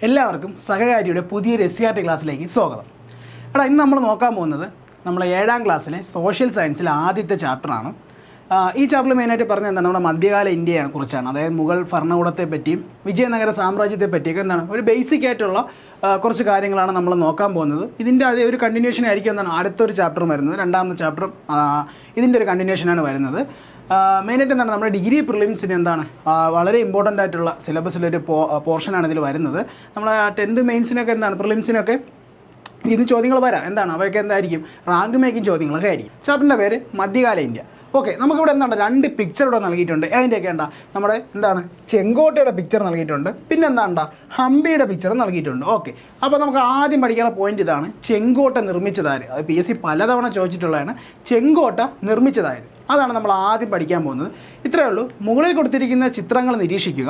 എല്ലാവർക്കും സഹകാരിയുടെ പുതിയൊരു SCERT ക്ലാസ്സിലേക്ക് സ്വാഗതം. എടാ, ഇന്ന് നമ്മൾ നോക്കാൻ പോകുന്നത് നമ്മളെ 7ാം ക്ലാസ്സിലെ സോഷ്യൽ സയൻസിലെ ആദ്യത്തെ ചാപ്റ്ററാണ്. ഈ ചാപ്റ്ററിൽ മെയിനായിട്ട് പറഞ്ഞത് എന്താണ്, നമ്മുടെ മധ്യകാല ഇന്ത്യയെ കുറിച്ചാണ്. അതായത് മുഗൾ ഭരണകൂടത്തെ പറ്റിയും വിജയനഗര സാമ്രാജ്യത്തെ പറ്റിയൊക്കെ എന്താണ് ഒരു ബേസിക് ആയിട്ടുള്ള കുറച്ച് കാര്യങ്ങളാണ് നമ്മൾ നോക്കാൻ പോകുന്നത്. ഇതിൻ്റെ അതേ ഒരു കണ്ടിന്യൂഷൻ ആയിരിക്കും എന്താണ് അടുത്തൊരു ചാപ്റ്ററും വരുന്നത്. രണ്ടാമത്തെ ചാപ്റ്ററും ഇതിൻ്റെ ഒരു കണ്ടിന്യൂഷനാണ് വരുന്നത്. മെയിനായിട്ട് എന്താണ് നമ്മുടെ ഡിഗ്രി പ്രിലിംസിന് എന്താണ് വളരെ ഇമ്പോർട്ടൻ്റ് ആയിട്ടുള്ള സിലബസിലൊരു പോർഷനാണ് ഇതിൽ വരുന്നത്. നമ്മൾ 10th മെയിൻസിനൊക്കെ എന്താണ് പ്രിലിംസിനൊക്കെ ഇത് ചോദ്യങ്ങൾ വരാം. എന്താണ് അവയൊക്കെ എന്തായിരിക്കും റാങ്ക് മേക്കിംഗ് ചോദ്യങ്ങളൊക്കെ ആയിരിക്കും. ചാപ്റ്ററിൻ്റെ പേര് മധ്യകാല ഇന്ത്യ. ഓക്കെ, നമുക്കിവിടെ എന്താണ് 2 പിക്ചർ ഇവിടെ നൽകിയിട്ടുണ്ട്. അതിൻ്റെയൊക്കെ എന്താ നമ്മുടെ എന്താണ് ചെങ്കോട്ടയുടെ പിക്ചർ നൽകിയിട്ടുണ്ട്, പിന്നെ എന്താണ്ടാ ഹംപിയുടെ പിക്ചർ നൽകിയിട്ടുണ്ട്. ഓക്കെ, അപ്പോൾ നമുക്ക് ആദ്യം പഠിക്കാനുള്ള പോയിന്റ് ഇതാണ്, ചെങ്കോട്ട നിർമ്മിച്ചതാര്. അത് PSC പലതവണ ചോദിച്ചിട്ടുള്ളതാണ്. ചെങ്കോട്ട നിർമ്മിച്ചതാര്, അതാണ് നമ്മൾ ആദ്യം പഠിക്കാൻ പോകുന്നത്. ഇത്രയേ ഉള്ളൂ. മുകളിൽ കൊടുത്തിരിക്കുന്ന ചിത്രങ്ങൾ നിരീക്ഷിക്കുക.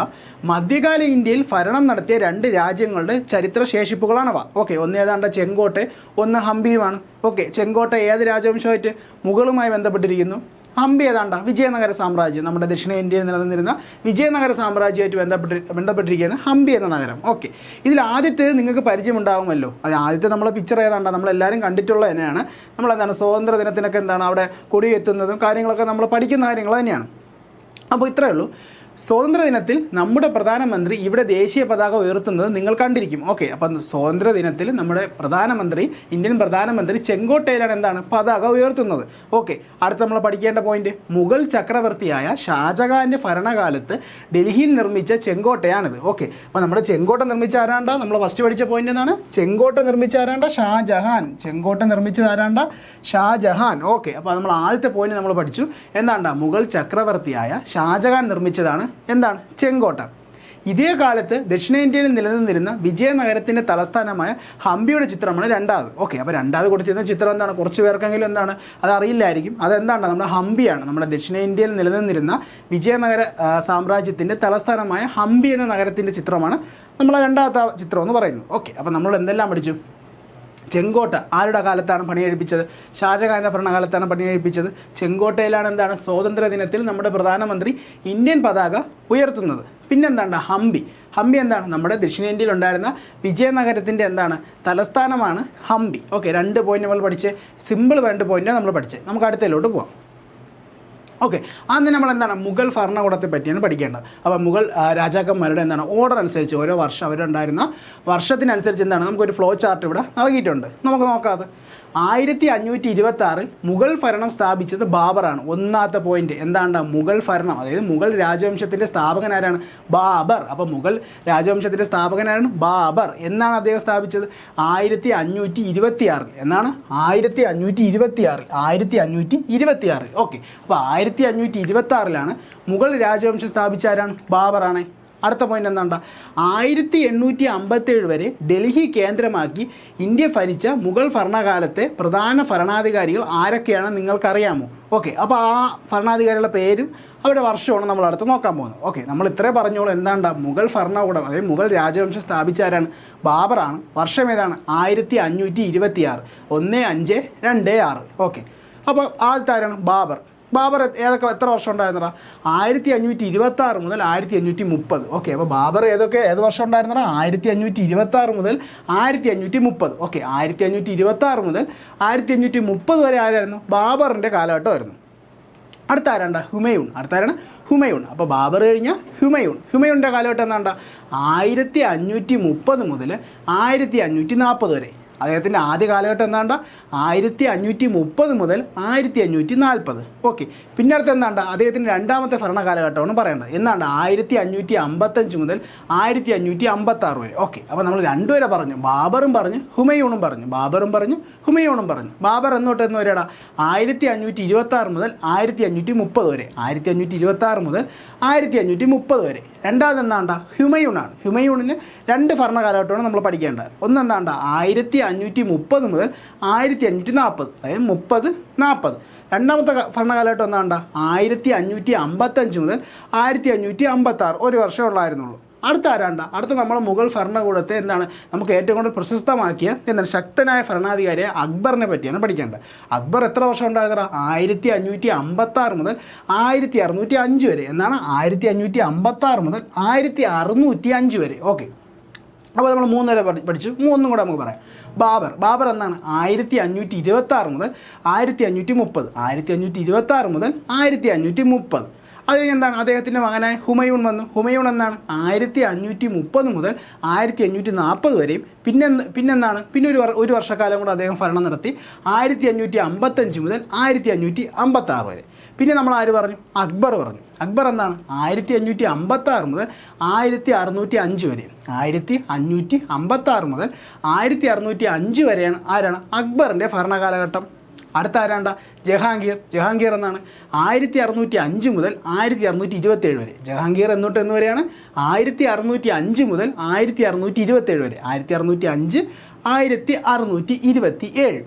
മധ്യകാല ഇന്ത്യയിൽ ഭരണം നടത്തിയ 2 രാജ്യങ്ങളുടെ ചരിത്ര ശേഷിപ്പുകളാണവ. ഓക്കെ, ഒന്ന് ഏതാണ്ട് ചെങ്കോട്ട, ഒന്ന് ഹംപിയുമാണ്. ഓക്കെ, ചെങ്കോട്ട ഏത് രാജവംശമായിട്ട് മുഗളുമായി ബന്ധപ്പെട്ടിരിക്കുന്നു. ഹംപി ഏതാണ്ട വിജയനഗര സാമ്രാജ്യം, നമ്മുടെ ദക്ഷിണേന്ത്യയിൽ നിലനിന്നിരുന്ന വിജയനഗര സാമ്രാജ്യമായിട്ട് ബന്ധപ്പെട്ടിരിക്കുന്ന ഹംപി എന്ന നഗരം. ഓക്കെ, ഇതിൽ ആദ്യത്തെ നിങ്ങൾക്ക് പരിചയമുണ്ടാകുമല്ലോ. അത് ആദ്യത്തെ നമ്മളെ പിക്ചർ ഏതാണ്ട നമ്മളെല്ലാവരും കണ്ടിട്ടുള്ളത് തന്നെയാണ്. നമ്മളെന്താണ് സ്വാതന്ത്ര്യ ദിനത്തിനൊക്കെ എന്താണ് അവിടെ കൊടിയെത്തുന്നതും കാര്യങ്ങളൊക്കെ നമ്മൾ പഠിക്കുന്ന കാര്യങ്ങൾ തന്നെയാണ്. അപ്പോൾ ഇത്രയേ ഉള്ളൂ. സ്വാതന്ത്ര്യ ദിനത്തിൽ നമ്മുടെ പ്രധാനമന്ത്രി ഇവിടെ ദേശീയ പതാക ഉയർത്തുന്നത് നിങ്ങൾ കണ്ടിരിക്കും. ഓക്കെ, അപ്പം സ്വാതന്ത്ര്യ ദിനത്തിൽ നമ്മുടെ പ്രധാനമന്ത്രി, ഇന്ത്യൻ പ്രധാനമന്ത്രി ചെങ്കോട്ടയിലാണ് എന്താണ് പതാക ഉയർത്തുന്നത്. ഓക്കെ, അടുത്ത് നമ്മൾ പഠിക്കേണ്ട പോയിന്റ്, മുഗൾ ചക്രവർത്തിയായ ഷാജഹാന്റെ ഭരണകാലത്ത് ഡൽഹിയിൽ നിർമ്മിച്ച ചെങ്കോട്ടയാണിത്. ഓക്കെ, അപ്പോൾ നമ്മുടെ ചെങ്കോട്ട നിർമ്മിച്ച ആരാണ്ട, നമ്മൾ ഫസ്റ്റ് പഠിച്ച പോയിന്റ് എന്താണ്, ചെങ്കോട്ട നിർമ്മിച്ച ആരാണ്ട ഷാജഹാൻ. ചെങ്കോട്ട നിർമ്മിച്ചത് ആരാണ്ട, ഷാജഹാൻ. ഓക്കെ, അപ്പോൾ നമ്മൾ ആദ്യത്തെ പോയിന്റ് നമ്മൾ പഠിച്ചു. എന്താണ്ട മുഗൾ ചക്രവർത്തിയായ ഷാജഹാൻ നിർമ്മിച്ചതാണ് എന്താണ് ചെങ്കോട്ട. ഇതേ കാലത്ത് ദക്ഷിണേന്ത്യയിൽ നിലനിന്നിരുന്ന വിജയനഗരത്തിന്റെ തലസ്ഥാനമായ ഹംപിയുടെ ചിത്രമാണ് രണ്ടാമത്. ഓക്കെ, അപ്പോൾ രണ്ടാമത് കൊടുത്തിരുന്ന ചിത്രം എന്താണ്, കുറച്ച് പേർക്കെങ്കിലും എന്താണ് അത് അറിയില്ലായിരിക്കും. അതെന്താണ്, നമ്മുടെ ഹംപിയാണ്. നമ്മുടെ ദക്ഷിണേന്ത്യയിൽ നിലനിന്നിരുന്ന വിജയനഗര സാമ്രാജ്യത്തിന്റെ തലസ്ഥാനമായ ഹംപി എന്ന നഗരത്തിന്റെ ചിത്രമാണ് നമ്മളെ രണ്ടാമത്തെ ചിത്രം എന്ന് പറയുന്നത്. ഓക്കെ, അപ്പോൾ നമ്മൾ എന്തെല്ലാം പഠിച്ചു, ചെങ്കോട്ട ആരുടെ കാലത്താണ് പണിയെഴുപ്പിച്ചത്, ഷാജഹാന്റെ ഭരണകാലത്താണ് പണിയെഴുപ്പിച്ചത്. ചെങ്കോട്ടയിലാണ് എന്താണ് സ്വാതന്ത്ര്യ ദിനത്തിൽ നമ്മുടെ പ്രധാനമന്ത്രി ഇന്ത്യൻ പതാക ഉയർത്തുന്നത്. പിന്നെന്താണ് ഹംപി. ഹംപി എന്താണ് നമ്മുടെ ദക്ഷിണേന്ത്യയിൽ ഉണ്ടായിരുന്ന വിജയനഗരത്തിൻ്റെ എന്താണ് തലസ്ഥാനമാണ് ഹംപി. ഓക്കെ, 2 പോയിന്റ് നമ്മൾ പഠിച്ച്, സിമ്പിൾ 2 പോയിന്റ് നമ്മൾ പഠിച്ച്. നമുക്ക് അടുത്തതിലോട്ട് പോവാം. ഓക്കെ, ആദ്യം നമ്മൾ എന്താണ് മുഗൾ ഭരണകൂടത്തെ പറ്റിയാണ് പഠിക്കേണ്ടത്. അപ്പോൾ മുഗൾ രാജാക്കന്മാരുടെ എന്താണ് ഓർഡർ അനുസരിച്ച് ഓരോ വർഷം അവരുണ്ടായിരുന്ന വർഷത്തിനനുസരിച്ച് എന്താണ് നമുക്കൊരു ഫ്ലോ ചാർട്ട് ഇവിടെ നൽകിയിട്ടുണ്ട്. നമുക്ക് നോക്കാതെ 1526 മുഗൾ ഭരണം സ്ഥാപിച്ചത് ബാബറാണ്. ഒന്നാമത്തെ പോയിന്റ് എന്താണ് മുഗൾ ഭരണം, അതായത് മുഗൾ രാജവംശത്തിൻ്റെ സ്ഥാപകനാരാണ്, ബാബർ. അപ്പോൾ മുഗൾ രാജവംശത്തിൻ്റെ സ്ഥാപകനാരാണ്, ബാബർ. എന്നാണ് അദ്ദേഹം സ്ഥാപിച്ചത് 1526 എന്നാണ് 1526. ഓക്കെ, അപ്പോൾ 1526 മുഗൾ രാജവംശം സ്ഥാപിച്ച ആരാണ്, ബാബറാണ്. അടുത്ത പോയിന്റ് എന്താണ്ട 1857 വരെ ഡൽഹി കേന്ദ്രമാക്കി ഇന്ത്യ ഭരിച്ച മുഗൾ ഭരണകാലത്തെ പ്രധാന ഭരണാധികാരികൾ ആരൊക്കെയാണ് നിങ്ങൾക്കറിയാമോ. ഓക്കെ, അപ്പോൾ ആ ഭരണാധികാരികളുടെ പേരും അവരുടെ വർഷമാണ് നമ്മൾ അടുത്ത് നോക്കാൻ പോകുന്നത്. ഓക്കെ, നമ്മൾ ഇത്രേ പറഞ്ഞോളൂ. എന്താണ്ട മുഗൾ ഭരണകൂടം, അതായത് മുഗൾ രാജവംശം സ്ഥാപിച്ച ആരാണ്, ബാബറാണ്. വർഷം ഏതാണ് 1526, 1526. ഓക്കെ, അപ്പോൾ ആദ്യത്തെ ആരാണ്, ബാബർ. ബാബർ എത്ര വർഷം ഉണ്ടായിരുന്നടാ, 1526 മുതൽ 1530. ഓക്കെ, അപ്പോൾ ബാബർ ഏത് വർഷം ഉണ്ടായിരുന്നടാ, 1526 മുതൽ 1530. ഓക്കെ, 1526 മുതൽ 1530 വരെ ആരായിരുന്നു, ബാബറിൻ്റെ കാലഘട്ടമായിരുന്നു. അടുത്ത ആരാണ്ട, ഹുമയൂൺ. അടുത്താരാണ്, ഹുമയൂൺ. അപ്പോൾ ബാബർ കഴിഞ്ഞാൽ ഹുമയൂൺ. ഹുമയൂണിൻ്റെ കാലഘട്ടം എന്താണ്ട 1530 മുതൽ 1540 വരെ. അദ്ദേഹത്തിൻ്റെ ആദ്യ കാലഘട്ടം എന്താണ്ട 1530 മുതൽ 1540. ഓക്കെ, പിന്നെ അടുത്ത് എന്താണ്ട അദ്ദേഹത്തിൻ്റെ രണ്ടാമത്തെ ഭരണകാലഘട്ടമാണ് പറയേണ്ടത്. എന്നാണ്ട് 1555 മുതൽ 1556 വരെ. ഓക്കെ, അപ്പോൾ നമ്മൾ 2 പേരെ പറഞ്ഞു, ബാബറും പറഞ്ഞു ഹുമയൂണും പറഞ്ഞു. ബാബറും പറഞ്ഞു ഹുമയൂണും പറഞ്ഞു. ബാബർ എന്നോട്ട് എന്ന് വരെടാ 1526 മുതൽ 1530 വരെ. 1526 മുതൽ 1530 വരെ. രണ്ടാമത് എന്താണ്ട ഹുമയൂണാണ്. ഹുമയൂണിന് 2 ഭരണകാലഘട്ടമാണ് നമ്മൾ പഠിക്കേണ്ടത്. ഒന്നെന്താണ്ട 1530 മുതൽ 1540, അതായത് 30-40. രണ്ടാമത്തെ ഭരണകാലഘട്ടം എന്താണ്ട 1555 മുതൽ 1556, 1 വർഷം ഉള്ളായിരുന്നുള്ളൂ. അടുത്ത ആരാണ്ട, അടുത്ത നമ്മൾ മുഗൾ ഭരണകൂടത്തെ എന്താണ് നമുക്ക് ഏറ്റവും കൂടുതൽ പ്രശസ്തമാക്കിയ എന്താണ് ശക്തനായ ഭരണാധികാരിയെ അക്ബറിനെ പറ്റിയാണ് പഠിക്കേണ്ടത്. അക്ബർ എത്ര വർഷം ഉണ്ടായിരുന്നടാ, 1556 മുതൽ 1605 വരെ. എന്നാണ് 1556 മുതൽ 1605 വരെ. ഓക്കെ, അപ്പോൾ നമ്മൾ 3 വരെ പഠിച്ചു. 3 കൂടെ നമുക്ക് പറയാം. ബാബർ എന്നാണ് 1526 മുതൽ 1530, 1526 മുതൽ 1530. അത് കഴിഞ്ഞ് എന്താണ്, അദ്ദേഹത്തിൻ്റെ മകനായ ഹുമയൂൺ വന്നു. ഹുമയൂൺ എന്നാണ് 1530 മുതൽ 1540 വരെയും. പിന്നെന്താണ്, പിന്നെ ഒരു വർഷക്കാലം കൂടെ അദ്ദേഹം ഭരണം നടത്തി 1555 മുതൽ 1556 വരെ. പിന്നെ നമ്മൾ ആര് പറഞ്ഞു, അക്ബർ പറഞ്ഞു. അക്ബർ എന്താണ് 1556 മുതൽ 1605 വരെ. 1556 മുതൽ 1605 വരെയാണ് ആരാണ്, അക്ബറിൻ്റെ ഭരണകാലഘട്ടം. അടുത്ത ആരാണ്ട, ജഹാംഗീർ എന്നാണ് 1605 മുതൽ 1627 വരെ. ജഹാംഗീർ എന്ന് വരെയാണ് 1605 മുതൽ 1627 വരെ. 1605 1627.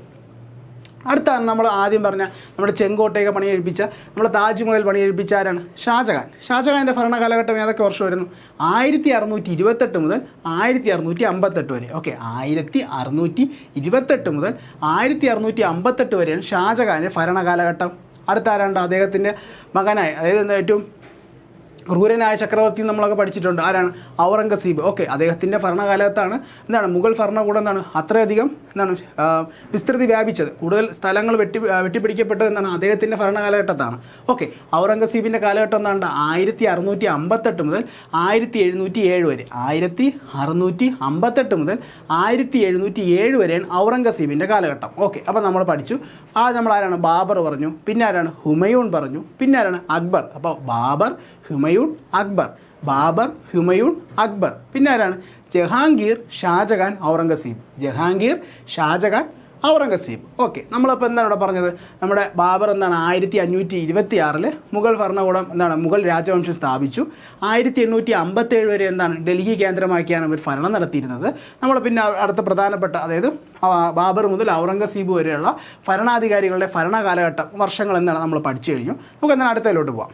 അടുത്താണ് നമ്മൾ ആദ്യം പറഞ്ഞ നമ്മുടെ ചെങ്കോട്ടയൊക്കെ പണിയെഴുപ്പിച്ച, നമ്മുടെ താജ്മഹൽ പണിയെഴുപ്പിച്ച ആരാണ്, ഷാജഹാൻ്റെ ഭരണകാലഘട്ടം ഏതൊക്കെ വർഷം വരുന്നു, 1628 മുതൽ 1658 വരെ. ഓക്കെ, 1628 മുതൽ 1658 വരെയാണ് ഷാജഹാൻ്റെ ഭരണകാലഘട്ടം. അടുത്ത ആരാണ്ട്, അദ്ദേഹത്തിൻ്റെ മകനായ, അതായത് ഏറ്റവും ക്രൂരനായ ചക്രവർത്തി നമ്മളൊക്കെ പഠിച്ചിട്ടുണ്ട്, ആരാണ്, ഔറംഗസീബ്. ഓക്കെ, അദ്ദേഹത്തിൻ്റെ ഭരണകാലത്താണ് എന്താണ് മുഗൾ ഭരണകൂടം എന്താണ് അത്രയധികം എന്താണ് വിസ്തൃതി വ്യാപിച്ചത്, കൂടുതൽ സ്ഥലങ്ങൾ വെട്ടിപ്പിടിക്കപ്പെട്ടത് എന്താണ് അദ്ദേഹത്തിൻ്റെ ഭരണകാലഘട്ടത്താണ്. ഓക്കെ, ഔറംഗസീബിൻ്റെ കാലഘട്ടം എന്താണ്ട് 1658 മുതൽ 1707 വരെ. 1658 മുതൽ 1707 വരെയാണ് ഔറംഗസീബിൻ്റെ കാലഘട്ടം. ഓക്കെ, അപ്പോൾ നമ്മൾ പഠിച്ചു. നമ്മൾ ആരാണ്, ബാബർ പറഞ്ഞു. പിന്നെ ആരാണ്, ഹുമയൂൺ പറഞ്ഞു. പിന്നെ ആരാണ്, അക്ബർ. അപ്പോൾ ബാബർ, ഹുമയൂൺ, അക്ബർ. ബാബർ, ഹുമയൂൺ, അക്ബർ. പിന്നെ ആരാണ്, ജഹാംഗീർ, ഷാജഹാൻ, ഔറംഗസീബ്. ജഹാംഗീർ, ഷാജഹാൻ, ഔറംഗസീബ്. ഓക്കെ, നമ്മളപ്പോൾ എന്താണ് ഇവിടെ പറഞ്ഞത്, നമ്മുടെ ബാബർ എന്താണ് 1526 മുഗൾ ഭരണകൂടം എന്താണ് മുഗൾ രാജവംശം സ്ഥാപിച്ചു. 1857 വരെ എന്താണ് ഡൽഹി കേന്ദ്രമാക്കിയാണ് ഇവർ ഭരണം നടത്തിയിരുന്നത്. നമ്മൾ പിന്നെ അടുത്ത പ്രധാനപ്പെട്ട, അതായത് ബാബർ മുതൽ ഔറംഗസീബ് വരെയുള്ള ഭരണാധികാരികളുടെ ഭരണകാലഘട്ടം വർഷങ്ങൾ എന്താണ് നമ്മൾ പഠിച്ചു കഴിഞ്ഞു. നമുക്ക് എന്താണ് അടുത്തതിലോട്ട് പോകാം.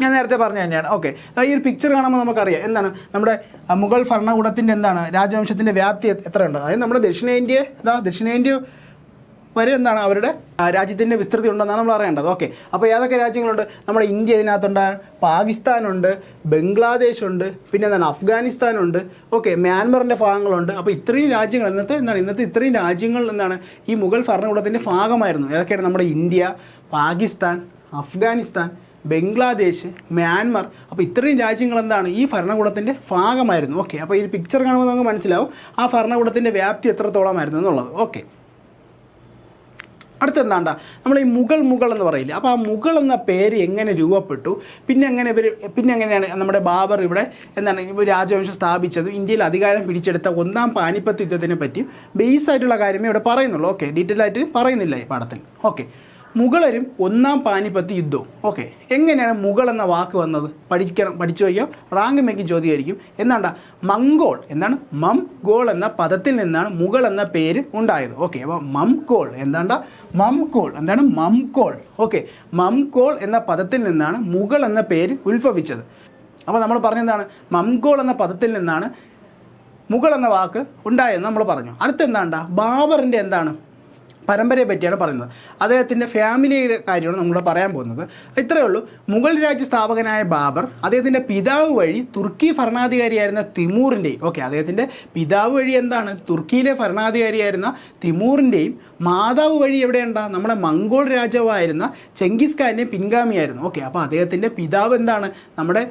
ഞാൻ നേരത്തെ പറഞ്ഞു തന്നെയാണ്. ഓക്കെ, ഈ ഒരു പിക്ചർ കാണുമ്പോൾ നമുക്കറിയാം എന്താണ് നമ്മുടെ മുഗൾ ഭരണകൂടത്തിൻ്റെ എന്താണ് രാജവംശത്തിൻ്റെ വ്യാപ്തി എത്രയുണ്ട്. അതായത് നമ്മുടെ ദക്ഷിണേന്ത്യ വരെ എന്താണ് അവരുടെ രാജ്യത്തിൻ്റെ വിസ്തൃതി ഉണ്ടെന്നാണ് നമ്മൾ അറിയേണ്ടത്. ഓക്കെ, അപ്പോൾ ഏതൊക്കെ രാജ്യങ്ങളുണ്ട്, നമ്മുടെ ഇന്ത്യ ഇതിനകത്തുണ്ട്, പാകിസ്ഥാനുണ്ട്, ബംഗ്ലാദേശ് ഉണ്ട്, പിന്നെ എന്താണ് അഫ്ഗാനിസ്ഥാനുണ്ട്. ഓക്കെ, മ്യാൻമറിൻ്റെ ഭാഗങ്ങളുണ്ട്. അപ്പോൾ ഇത്രയും രാജ്യങ്ങൾ ഇന്നത്തെ ഇത്രയും രാജ്യങ്ങൾ എന്താണ് ഈ മുഗൾ ഭരണകൂടത്തിൻ്റെ ഭാഗമായിരുന്നു. ഏതൊക്കെയാണ്, നമ്മുടെ ഇന്ത്യ, പാകിസ്ഥാൻ, അഫ്ഗാനിസ്ഥാൻ, ബംഗ്ലാദേശ്, മ്യാൻമർ. അപ്പോൾ ഇത്രയും രാജ്യങ്ങൾ എന്താണ് ഈ ഭരണകൂടത്തിൻ്റെ ഭാഗമായിരുന്നു. ഓക്കെ, അപ്പോൾ ഈ പിക്ചർ കാണുമ്പോൾ നമുക്ക് മനസ്സിലാവും ആ ഭരണകൂടത്തിൻ്റെ വ്യാപ്തി എത്രത്തോളമായിരുന്നു എന്നുള്ളത്. ഓക്കെ, അടുത്തെന്താണ്ട നമ്മൾ ഈ മുഗൾ എന്ന് പറയില്ല. അപ്പോൾ ആ മുഗൾ എന്ന പേര് എങ്ങനെ രൂപപ്പെട്ടു, പിന്നെ എങ്ങനെയാണ് നമ്മുടെ ബാബർ ഇവിടെ എന്താണ് രാജവംശം സ്ഥാപിച്ചത്, ഇന്ത്യയിൽ അധികാരം പിടിച്ചെടുത്ത 1ാം പാനിപ്പത്ത് യുദ്ധത്തിനെ പറ്റി ബേസ് ആയിട്ടുള്ള കാര്യമേ ഇവിടെ പറയുന്നുള്ളൂ. ഓക്കെ, ഡീറ്റെയിൽ ആയിട്ട് പറയുന്നില്ല ഈ പാഠത്തിൽ. ഓക്കെ, മുഗളരും 1ാം പാനിപ്പത്ത് യുദ്ധവും. ഓക്കെ, എങ്ങനെയാണ് മുഗൾ എന്ന വാക്ക് വന്നത് പഠിച്ചു വയ്ക്കാം, റാങ്ക് മേക്കിംഗ് ചോദ്യമായിരിക്കും. മംഗോൾ എന്താണ് മംഗോൾ എന്ന പദത്തിൽ നിന്നാണ് മുഗൾ എന്ന പേര് ഉണ്ടായത്. ഓക്കെ, അപ്പോൾ മംഗോൾ എന്താണ് മംഗോൾ. ഓക്കെ, മംഗോൾ എന്ന പദത്തിൽ നിന്നാണ് മുഗൾ എന്ന പേര് ഉത്ഭവിച്ചത്. അപ്പോൾ നമ്മൾ പറഞ്ഞെന്താണ് മംഗോൾ എന്ന പദത്തിൽ നിന്നാണ് മുഗൾ എന്ന വാക്ക് ഉണ്ടായെന്ന് നമ്മൾ പറഞ്ഞു. അടുത്തെന്താണ്ട ബാബറിൻ്റെ എന്താണ് പരമ്പരയെ പറ്റിയാണ് പറയുന്നത്. അദ്ദേഹത്തിൻ്റെ ഫാമിലിയുടെ കാര്യമാണ് നമ്മളിവിടെ പറയാൻ പോകുന്നത്. ഇത്രയേ ഉള്ളൂ. മുഗൾ രാജ്യ സ്ഥാപകനായ ബാബർ അദ്ദേഹത്തിൻ്റെ പിതാവ് വഴി തുർക്കി ഭരണാധികാരിയായിരുന്ന തിമൂറിൻ്റെയും, ഓക്കെ, അദ്ദേഹത്തിൻ്റെ പിതാവ് വഴി എന്താണ് തുർക്കിയിലെ ഭരണാധികാരിയായിരുന്ന തിമൂറിൻ്റെയും മാതാവ് വഴി എവിടെയുണ്ടാ നമ്മുടെ മംഗോൾ രാജാവായിരുന്ന ചെങ്കിസ് ഖാൻ്റെ പിൻഗാമിയായിരുന്നു. ഓക്കെ, അപ്പോൾ അദ്ദേഹത്തിൻ്റെ പിതാവ് എന്താണ് നമ്മുടെ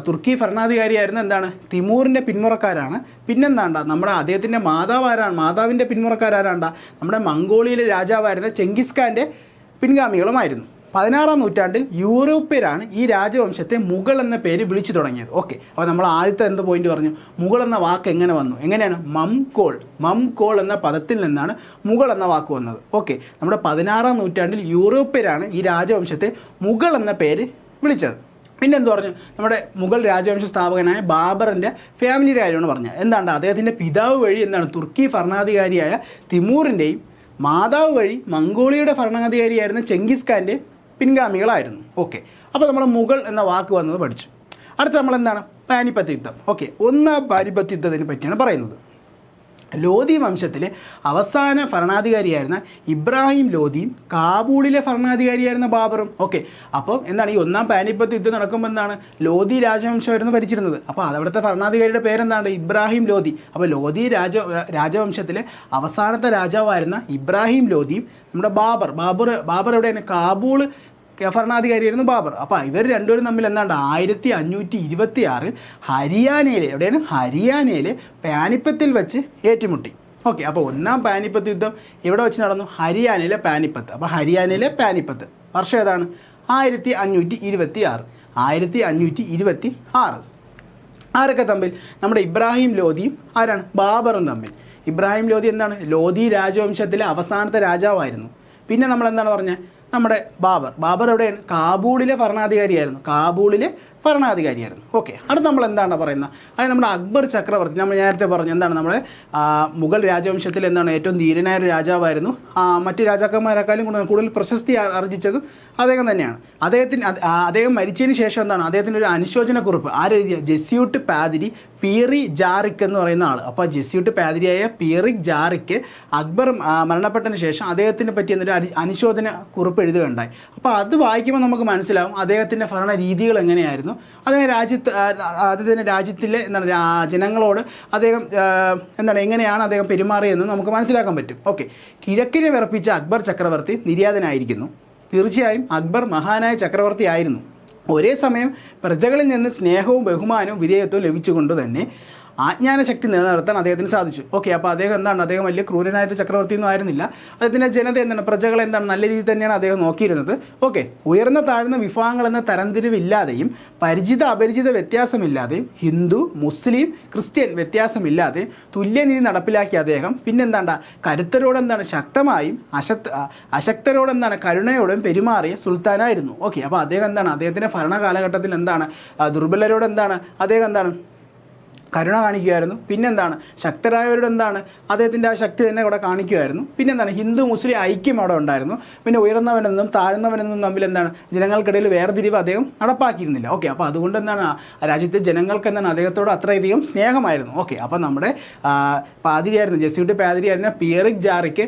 തുർക്കി ഭരണാധികാരിയായിരുന്ന എന്താണ് തിമൂറിൻ്റെ പിന്മുറക്കാരാണ്. പിന്നെന്താണ്ട നമ്മുടെ അദ്ദേഹത്തിൻ്റെ മാതാവിൻ്റെ പിന്മുറക്കാരാണ്ട നമ്മുടെ മംഗോളിയയിലെ രാജാവായിരുന്ന ചെങ്കിസ് ഖാൻ്റെ പിൻഗാമികളുമായിരുന്നു. 16ാം നൂറ്റാണ്ടിൽ യൂറോപ്യരാണ് ഈ രാജവംശത്തെ മുഗൾ എന്ന പേര് വിളിച്ചു തുടങ്ങിയത്. ഓക്കെ, അപ്പോൾ നമ്മൾ ആദ്യത്തെ എന്ത് പോയിന്റ് പറഞ്ഞു, മുഗൾ എന്ന വാക്ക് എങ്ങനെ വന്നു, എങ്ങനെയാണ് മംഗോൾ എന്ന പദത്തിൽ നിന്നാണ് മുഗൾ എന്ന വാക്ക് വന്നത്. ഓക്കെ, നമ്മുടെ 16ാം നൂറ്റാണ്ടിൽ യൂറോപ്യരാണ് ഈ രാജവംശത്തെ മുഗൾ എന്ന പേര് വിളിച്ചത്. പിന്നെ എന്ത് പറഞ്ഞു, നമ്മുടെ മുഗൾ രാജവംശ സ്ഥാപകനായ ബാബറിൻ്റെ ഫാമിലിയുടെ കാര്യമാണ് പറഞ്ഞത്. എന്താണ് അദ്ദേഹത്തിൻ്റെ പിതാവ് വഴി എന്താണ് തുർക്കി ഭരണാധികാരിയായ തിമൂറിൻ്റെയും മാതാവ് വഴി മംഗോളിയയുടെ ഭരണാധികാരിയായിരുന്ന ചെങ്കിസ് ഖാൻ്റെ പിൻഗാമികളായിരുന്നു. ഓക്കെ, അപ്പോൾ നമ്മൾ മുഗൾ എന്ന വാക്ക് വന്നത് പഠിച്ചു. അടുത്ത നമ്മൾ എന്താണ് പാനിപ്പത്ത് യുദ്ധം. ഓക്കെ, 1ാം പാനിപ്പത്ത് യുദ്ധത്തിനെ പറ്റിയാണ് പറയുന്നത്. ലോധി വംശത്തിലെ അവസാന ഭരണാധികാരിയായിരുന്ന ഇബ്രാഹിം ലോധിയും കാബൂളിലെ ഭരണാധികാരിയായിരുന്ന ബാബറും. ഓക്കെ, അപ്പോൾ എന്താണ് ഈ ഒന്നാം പാനിപ്പത്ത് യുദ്ധം നടക്കുമ്പോൾ എന്താണ് ലോധി രാജവംശമായിരുന്നു ഭരിച്ചിരുന്നത്. അപ്പോൾ അവിടുത്തെ ഭരണാധികാരിയുടെ പേരെന്താണ്? ഇബ്രാഹിം ലോധി. അപ്പോൾ ലോധി രാജവംശത്തിലെ അവസാനത്തെ രാജാവായിരുന്ന ഇബ്രാഹിം ലോധിയും നമ്മുടെ ബാബർ എവിടെയാണ്? കാബൂൾ ഭരണാധികാരിയായിരുന്നു ബാബർ. അപ്പോൾ ഇവർ രണ്ടുപേരും തമ്മിൽ എന്താണ്ട് 1526 ഹരിയാനയിലെ എവിടെയാണ്? ഹരിയാനയിലെ പാനിപ്പത്തിൽ വെച്ച് ഏറ്റുമുട്ടി. ഓക്കെ, അപ്പോൾ ഒന്നാം പാനിപ്പത്ത് യുദ്ധം എവിടെ വെച്ച് നടന്നു? ഹരിയാനയിലെ പാനിപ്പത്ത്. അപ്പോൾ ഹരിയാനയിലെ പാനിപ്പത്ത് വർഷം ഏതാണ്? 1526. 1526. ആരൊക്കെ തമ്മിൽ? നമ്മുടെ ഇബ്രാഹിം ലോധിയും ആരാണ്? ബാബറും തമ്മിൽ. ഇബ്രാഹിം ലോധി എന്താണ്? ലോധി രാജവംശത്തിലെ അവസാനത്തെ രാജാവായിരുന്നു. പിന്നെ നമ്മൾ എന്താണ് പറഞ്ഞത്? നമ്മുടെ ബാബർ എവിടെയാണ്? കാബൂളിലെ ഭരണാധികാരിയായിരുന്നു. ഓക്കെ, അടുത്ത് നമ്മൾ എന്താണ് പറയുന്നത്? അതായത് നമ്മുടെ അക്ബർ ചക്രവർത്തി, നമ്മൾ നേരത്തെ പറഞ്ഞു എന്താണ് നമ്മുടെ മുഗൾ രാജവംശത്തിൽ എന്താണ് ഏറ്റവും ധീരനായ ഒരു രാജാവായിരുന്നു. മറ്റ് രാജാക്കന്മാരെക്കാളും കൂടുതൽ പ്രശസ്തി ആർജിച്ചതും അദ്ദേഹം തന്നെയാണ്. അദ്ദേഹം മരിച്ചതിന് ശേഷം എന്താണ് അദ്ദേഹത്തിൻ്റെ ഒരു അനുശോചന കുറിപ്പ് ആരെഴുതിയ? ജെസ്യൂട്ട് പാതിരി പീറി ജാറിക് എന്ന് പറയുന്ന ആൾ. അപ്പോൾ ജെസ്യൂട്ട് പാതിരിയായ പീറിക് ജാറിക്ക് അക്ബർ മരണപ്പെട്ടതിന് ശേഷം അദ്ദേഹത്തിനെ പറ്റി എന്നൊരു അനുശോചന കുറിപ്പ് എഴുതുകയുണ്ടായി. അപ്പോൾ അത് വായിക്കുമ്പോൾ നമുക്ക് മനസ്സിലാവും അദ്ദേഹത്തിൻ്റെ ഭരണ രീതികൾ എങ്ങനെയായിരുന്നു, അദ്ദേഹത്തിൻ്റെ രാജ്യത്തിലെ എന്താണ് ജനങ്ങളോട് അദ്ദേഹം എങ്ങനെയാണ് അദ്ദേഹം പെരുമാറിയെന്ന് നമുക്ക് മനസ്സിലാക്കാൻ പറ്റും. ഓക്കെ, കിഴക്കിനെ വിറപ്പിച്ച അക്ബർ ചക്രവർത്തി നിര്യാതനായിരിക്കുന്നു. തീർച്ചയായും അക്ബർ മഹാനായ ചക്രവർത്തി ആയിരുന്നു. ഒരേ സമയം പ്രജകളിൽ നിന്ന് സ്നേഹവും ബഹുമാനവും വിധേയത്വവും ലഭിച്ചുകൊണ്ട് തന്നെ ആജ്ഞാനശക്തി നിലനിർത്താൻ അദ്ദേഹത്തിന് സാധിച്ചു. ഓക്കെ, അപ്പോൾ അദ്ദേഹം വലിയ ക്രൂരനായിട്ട് ചക്രവർത്തിയൊന്നും ആയിരുന്നില്ല. അദ്ദേഹത്തിൻ്റെ ജനത പ്രജകളെ നല്ല രീതിയിൽ തന്നെയാണ് അദ്ദേഹം നോക്കിയിരുന്നത്. ഓക്കെ, ഉയർന്ന താഴ്ന്ന വിഭാഗങ്ങളെന്ന തരംതിരിവില്ലാതെയും പരിചിത അപരിചിത വ്യത്യാസമില്ലാതെയും ഹിന്ദു മുസ്ലിം ക്രിസ്ത്യൻ വ്യത്യാസമില്ലാതെയും തുല്യനീതി നടപ്പിലാക്കിയ അദ്ദേഹം കരുത്തരോട് ശക്തമായും അശക്തരോട് കരുണയോടും പെരുമാറിയ സുൽത്താനായിരുന്നു. ഓക്കെ, അപ്പോൾ അദ്ദേഹത്തിൻ്റെ ഭരണ കാലഘട്ടത്തിൽ ദുർബലരോട് അദ്ദേഹം കരുണ കാണിക്കുമായിരുന്നു. പിന്നെന്താണ് ശക്തരായവരോട് അദ്ദേഹത്തിൻ്റെ ആ ശക്തി തന്നെ അവിടെ കാണിക്കുമായിരുന്നു. പിന്നെന്താണ് ഹിന്ദു മുസ്ലിം ഐക്യം അവിടെ ഉണ്ടായിരുന്നു. പിന്നെ ഉയർന്നവനെന്നും താഴ്ന്നവനെന്നും തമ്മിൽ ജനങ്ങൾക്കിടയിൽ വേർതിരിവ് അദ്ദേഹം നടപ്പാക്കിയിരുന്നില്ല. ഓക്കെ, അപ്പോൾ അതുകൊണ്ട് രാജ്യത്തെ ജനങ്ങൾക്ക് അദ്ദേഹത്തോട് അത്രയധികം സ്നേഹമായിരുന്നു. ഓക്കെ, അപ്പോൾ നമ്മുടെ പാതിരിയായിരുന്നു ജെസ്യൂട്ട് പാതിരിയായിരുന്ന പീറിക് ജാറിക്ക്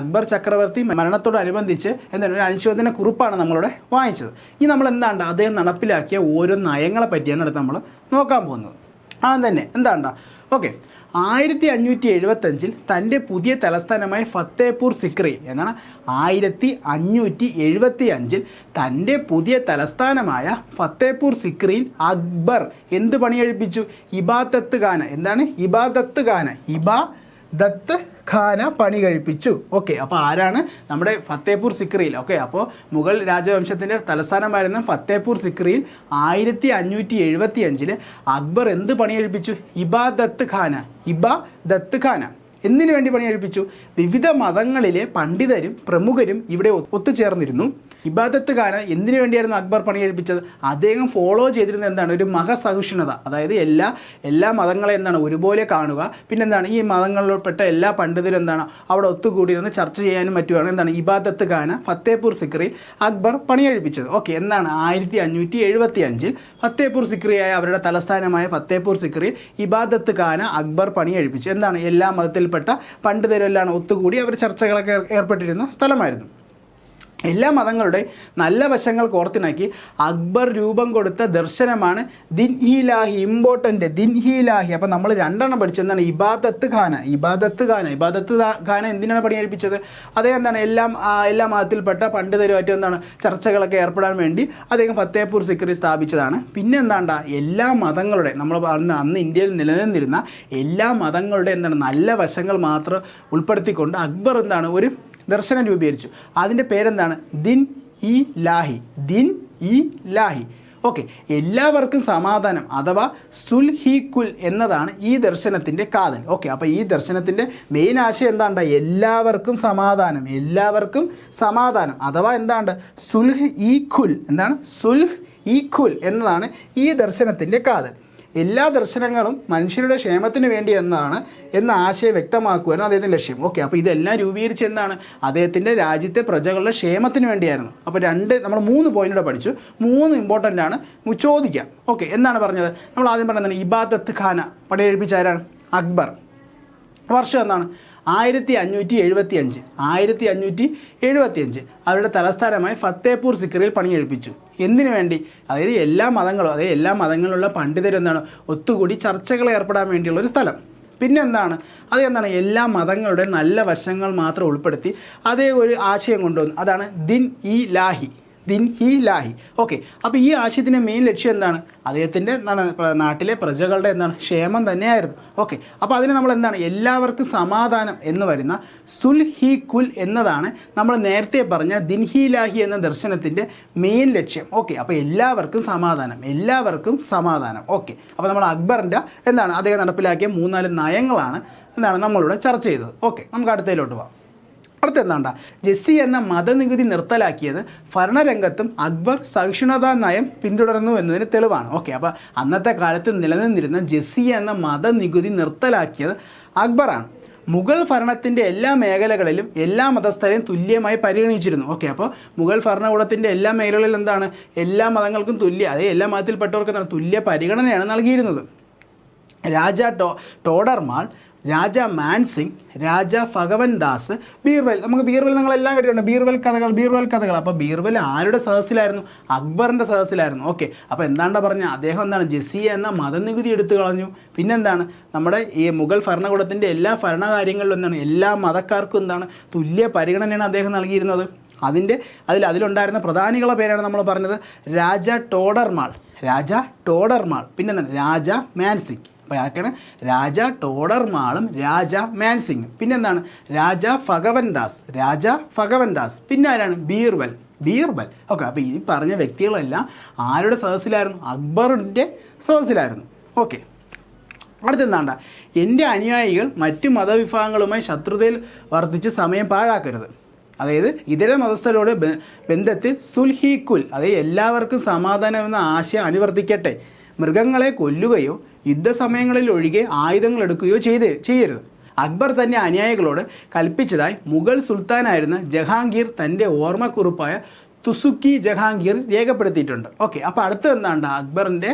അക്ബർ ചക്രവർത്തി മരണത്തോടനുബന്ധിച്ച് ഒരു അനുശോചന കുറിപ്പാണ് നമ്മളിവിടെ വാങ്ങിച്ചത്. ഇനി നമ്മൾ അദ്ദേഹം നടപ്പിലാക്കിയ ഓരോ നയങ്ങളെ പറ്റിയാണ് അടുത്ത് നമ്മൾ നോക്കാൻ പോകുന്നത്. തന്നെ ഓക്കെ, 1575 തൻ്റെ പുതിയ തലസ്ഥാനമായ ഫത്തേപൂർ സിക്രി 1575 തൻ്റെ പുതിയ തലസ്ഥാനമായ ഫത്തേപൂർ സിക്രിയിൽ അക്ബർ എന്ത് പണിയെഴുപ്പിച്ചു? ഇബാദത്ത് ഖാന പണി കഴിപ്പിച്ചു. ഓക്കെ, അപ്പോൾ ആരാണ്? നമ്മുടെ ഫത്തേപൂർ സിക്രിയിൽ. ഓക്കെ, അപ്പോൾ മുഗൾ രാജവംശത്തിൻ്റെ തലസ്ഥാനമായിരുന്ന ഫത്തേപൂർ സിക്രിയിൽ 1575 അക്ബർ എന്ത് പണി കഴിപ്പിച്ചു? ഇബാദത്ത് ഖാന. എന്തിനു വേണ്ടി പണി കഴിപ്പിച്ചു? വിവിധ മതങ്ങളിലെ പണ്ഡിതരും പ്രമുഖരും ഇവിടെ ഒത്തുചേർന്നിരുന്നു. ഇബാദത്ത് ഖാന എന്തിനു വേണ്ടിയായിരുന്നു അക്ബർ പണി കഴിപ്പിച്ചത്? അദ്ദേഹം ഫോളോ ചെയ്തിരുന്നത് ഒരു മഹസഹിഷ്ണുത. അതായത് എല്ലാ മതങ്ങളെ ഒരുപോലെ കാണുക. പിന്നെന്താണ് ഈ മതങ്ങളിൽപ്പെട്ട എല്ലാ പണ്ഡിതരും അവിടെ ഒത്തുകൂടിയിരുന്ന് ചർച്ച ചെയ്യാനും മറ്റുമാണ് ഇബാദത്ത് ഖാന ഫത്തേപൂർ സിക്രിയിൽ അക്ബർ പണി കഴിപ്പിച്ചത്. ഓക്കെ, 1575 ഫത്തേപൂർ സിക്രിയായ അവരുടെ തലസ്ഥാനമായ ഫത്തേപൂർ സിക്രിയിൽ ഇബാദത്ത് ഖാന അക്ബർ പണി കഴിപ്പിച്ചു. എല്ലാ മതത്തിൽപ്പെട്ട പണ്ഡിതരെല്ലാം ഒത്തുകൂടി അവർ ചർച്ചകളൊക്കെ ഏർപ്പെട്ടിരുന്ന സ്ഥലമായിരുന്നു. എല്ലാ മതങ്ങളുടെ നല്ല വശങ്ങൾ കോർത്തിണക്കി അക്ബർ രൂപം കൊടുത്ത ദർശനമാണ് ദിൻ ഇ ലാഹി. ഇമ്പോർട്ടൻ്റ് ദിൻ ഇ ലാഹി. അപ്പോൾ നമ്മൾ രണ്ടെണ്ണം പഠിച്ചത് ഇബാദത്ത് ഖാന എന്തിനാണ് പണി കഴിപ്പിച്ചത്? അദ്ദേഹം എല്ലാ മതത്തിൽപ്പെട്ട പണ്ഡിതരുമായിട്ട് ചർച്ചകളൊക്കെ ഏർപ്പെടാൻ വേണ്ടി അദ്ദേഹം ഫത്തേപൂർ സിക്രി സ്ഥാപിച്ചതാണ്. പിന്നെ എല്ലാ മതങ്ങളുടെ നമ്മൾ അന്ന് ഇന്ത്യയിൽ നിലനിന്നിരുന്ന എല്ലാ മതങ്ങളുടെ നല്ല വശങ്ങൾ മാത്രം ഉൾപ്പെടുത്തിക്കൊണ്ട് അക്ബർ ഒരു ദർശനം രൂപീകരിച്ചു. അതിൻ്റെ പേരെന്താണ്? ദിൻ ഇ ലാഹി. ഓക്കെ, എല്ലാവർക്കും സമാധാനം അഥവാ സുൽഹിക്കുൽ എന്നതാണ് ഈ ദർശനത്തിൻ്റെ കാതൽ. ഓക്കെ, അപ്പോൾ ഈ ദർശനത്തിൻ്റെ മെയിൻ ആശയം എല്ലാവർക്കും സമാധാനം അഥവാ സുൽഹിക്കുൽ എന്നതാണ് ഈ ദർശനത്തിൻ്റെ കാതൽ. എല്ലാ ദർശനങ്ങളും മനുഷ്യരുടെ ക്ഷേമത്തിന് വേണ്ടി എന്ന ആശയം വ്യക്തമാക്കുവാനും അദ്ദേഹത്തിൻ്റെ ലക്ഷ്യം. ഓക്കെ, അപ്പോൾ ഇതെല്ലാം രൂപീകരിച്ച് അദ്ദേഹത്തിൻ്റെ രാജ്യത്തെ പ്രജകളുടെ ക്ഷേമത്തിന് വേണ്ടിയായിരുന്നു. അപ്പോൾ നമ്മൾ 3 പോയിന്റുകൂടെ പഠിച്ചു. 3 ഇമ്പോർട്ടൻ്റ് ആണ്, ചോദിക്കാം. ഓക്കെ, എന്താണ് പറഞ്ഞത്? നമ്മൾ ആദ്യം പറഞ്ഞത് ഇബാദത്ത് ഖാന പണിയെഴുപ്പിച്ച ആരാണ്? അക്ബർ. വർഷം എന്നാണ് 1575 അവരുടെ തലസ്ഥാനമായി ഫത്തേപൂർ സിക്രിയിൽ പണിയെഴുപ്പിച്ചു. എന്തിനു വേണ്ടി? അതായത് എല്ലാ മതങ്ങളിലുള്ള പണ്ഡിതരെന്താണ് ഒത്തുകൂടി ചർച്ചകൾ ഏർപ്പെടാൻ വേണ്ടിയുള്ള ഒരു സ്ഥലം. പിന്നെ എന്താണ് എല്ലാ മതങ്ങളുടെ നല്ല വശങ്ങൾ മാത്രം ഉൾപ്പെടുത്തി അതേ ഒരു ആശയം കൊണ്ടുവന്നു. അതാണ് ദിൻ ഇ ലാഹി. ഓക്കെ. അപ്പോൾ ഈ ആശയത്തിൻ്റെ മെയിൻ ലക്ഷ്യം എന്താണ്? അദ്ദേഹത്തിൻ്റെ നാട്ടിലെ പ്രജകളുടെ ക്ഷേമം തന്നെയായിരുന്നു. ഓക്കെ. അപ്പോൾ അതിന് നമ്മൾ എല്ലാവർക്കും സമാധാനം എന്ന് വരുന്ന സുൽ ഹി കുൽ എന്നതാണ് നമ്മൾ നേരത്തെ പറഞ്ഞ ദിൻ ഹി ലാഹി എന്ന ദർശനത്തിൻ്റെ മെയിൻ ലക്ഷ്യം. ഓക്കെ. അപ്പോൾ എല്ലാവർക്കും സമാധാനം. ഓക്കെ. അപ്പോൾ നമ്മൾ അക്ബറിൻ്റെ അദ്ദേഹം നടപ്പിലാക്കിയ 3-4 നയങ്ങളാണ് നമ്മളിവിടെ ചർച്ച ചെയ്തത്. ഓക്കെ. നമുക്ക് അടുത്തതിലോട്ട് പോകാം. അടുത്ത ജെസ്സി എന്ന മതനികുതി നിർത്തലാക്കിയത് ഭരണരംഗത്തും അക്ബർ സഹിഷ്ണുതാ നയം പിന്തുടർന്നു എന്നതിന് തെളിവാണ്. ഓക്കെ. അപ്പോൾ അന്നത്തെ കാലത്ത് നിലനിന്നിരുന്ന ജെസ്സി എന്ന മതനികുതി നിർത്തലാക്കിയത് അക്ബറാണ്. മുഗൾ ഭരണത്തിൻ്റെ എല്ലാ മേഖലകളിലും എല്ലാ മതസ്ഥരെയും തുല്യമായി പരിഗണിച്ചിരുന്നു. ഓക്കെ. അപ്പോൾ മുഗൾ ഭരണകൂടത്തിൻ്റെ എല്ലാ മേഖലകളിലും എല്ലാ മതങ്ങൾക്കും എല്ലാ മതത്തിൽപ്പെട്ടവർക്ക് തുല്യ പരിഗണനയാണ് നൽകിയിരുന്നത്. രാജ ടോഡർമാൾ, രാജ മാൻസിംഗ്, രാജ ഭഗവൻ ദാസ്, ബീർബൽ. നമുക്ക് ബീർബൽ നിങ്ങളെല്ലാം കേട്ടിട്ടുണ്ട്, ബീർബൽ കഥകൾ. അപ്പോൾ ബീർബൽ ആരുടെ സദസ്സിലായിരുന്നു? അക്ബറിൻ്റെ സദസ്സിലായിരുന്നു. ഓക്കെ. അപ്പോൾ പറഞ്ഞ അദ്ദേഹം ജെസ്സി എന്ന മതനികുതി എടുത്തു കളഞ്ഞു. പിന്നെന്താണ് നമ്മുടെ ഈ മുഗൾ ഭരണകൂടത്തിൻ്റെ എല്ലാ ഭരണകാര്യങ്ങളിലും എല്ലാ മതക്കാർക്കും തുല്യ പരിഗണനയാണ് അദ്ദേഹം നൽകിയിരുന്നത്. അതിലുണ്ടായിരുന്ന പ്രധാനികളുടെ പേരാണ് നമ്മൾ പറഞ്ഞത് രാജ ടോഡർമാൾ. പിന്നെ രാജ മാൻസിംഗ്. അപ്പോൾ ആർക്കാണ്? രാജ ടോഡർമാളും രാജ മാൻസിംഗും. പിന്നെന്താണ്? രാജ ഭഗവൻ ദാസ്. പിന്നെ ആരാണ്? ബീർബൽ. ഓക്കെ. അപ്പോൾ ഈ പറഞ്ഞ വ്യക്തികളെല്ലാം ആരുടെ സദസ്സിലായിരുന്നു? അക്ബറിൻ്റെ സദസ്സിലായിരുന്നു. ഓക്കെ. അടുത്തെന്താണ്ട? എൻ്റെ അനുയായികൾ മറ്റു മതവിഭാഗങ്ങളുമായി ശത്രുതയിൽ വർദ്ധിച്ച് സമയം പാഴാക്കരുത്. അതായത് ഇതര മതസ്ഥരോട് ബന്ധത്തിൽ സുൽഹി കുൽ, അതായത് എല്ലാവർക്കും സമാധാനം എന്ന ആശയം അനുവർത്തിക്കട്ടെ. മൃഗങ്ങളെ കൊല്ലുകയോ യുദ്ധസമയങ്ങളിൽ ഒഴികെ ആയുധങ്ങൾ എടുക്കുകയോ ചെയ്യരുത്. അക്ബർ തൻ്റെ അനുയായികളോട് കൽപ്പിച്ചതായി മുഗൾ സുൽത്താനായിരുന്ന ജഹാംഗീർ തൻ്റെ ഓർമ്മക്കുറിപ്പായ തുസുക്കി ജഹാംഗീർ രേഖപ്പെടുത്തിയിട്ടുണ്ട്. ഓക്കെ. അപ്പോൾ അടുത്ത് അക്ബറിൻ്റെ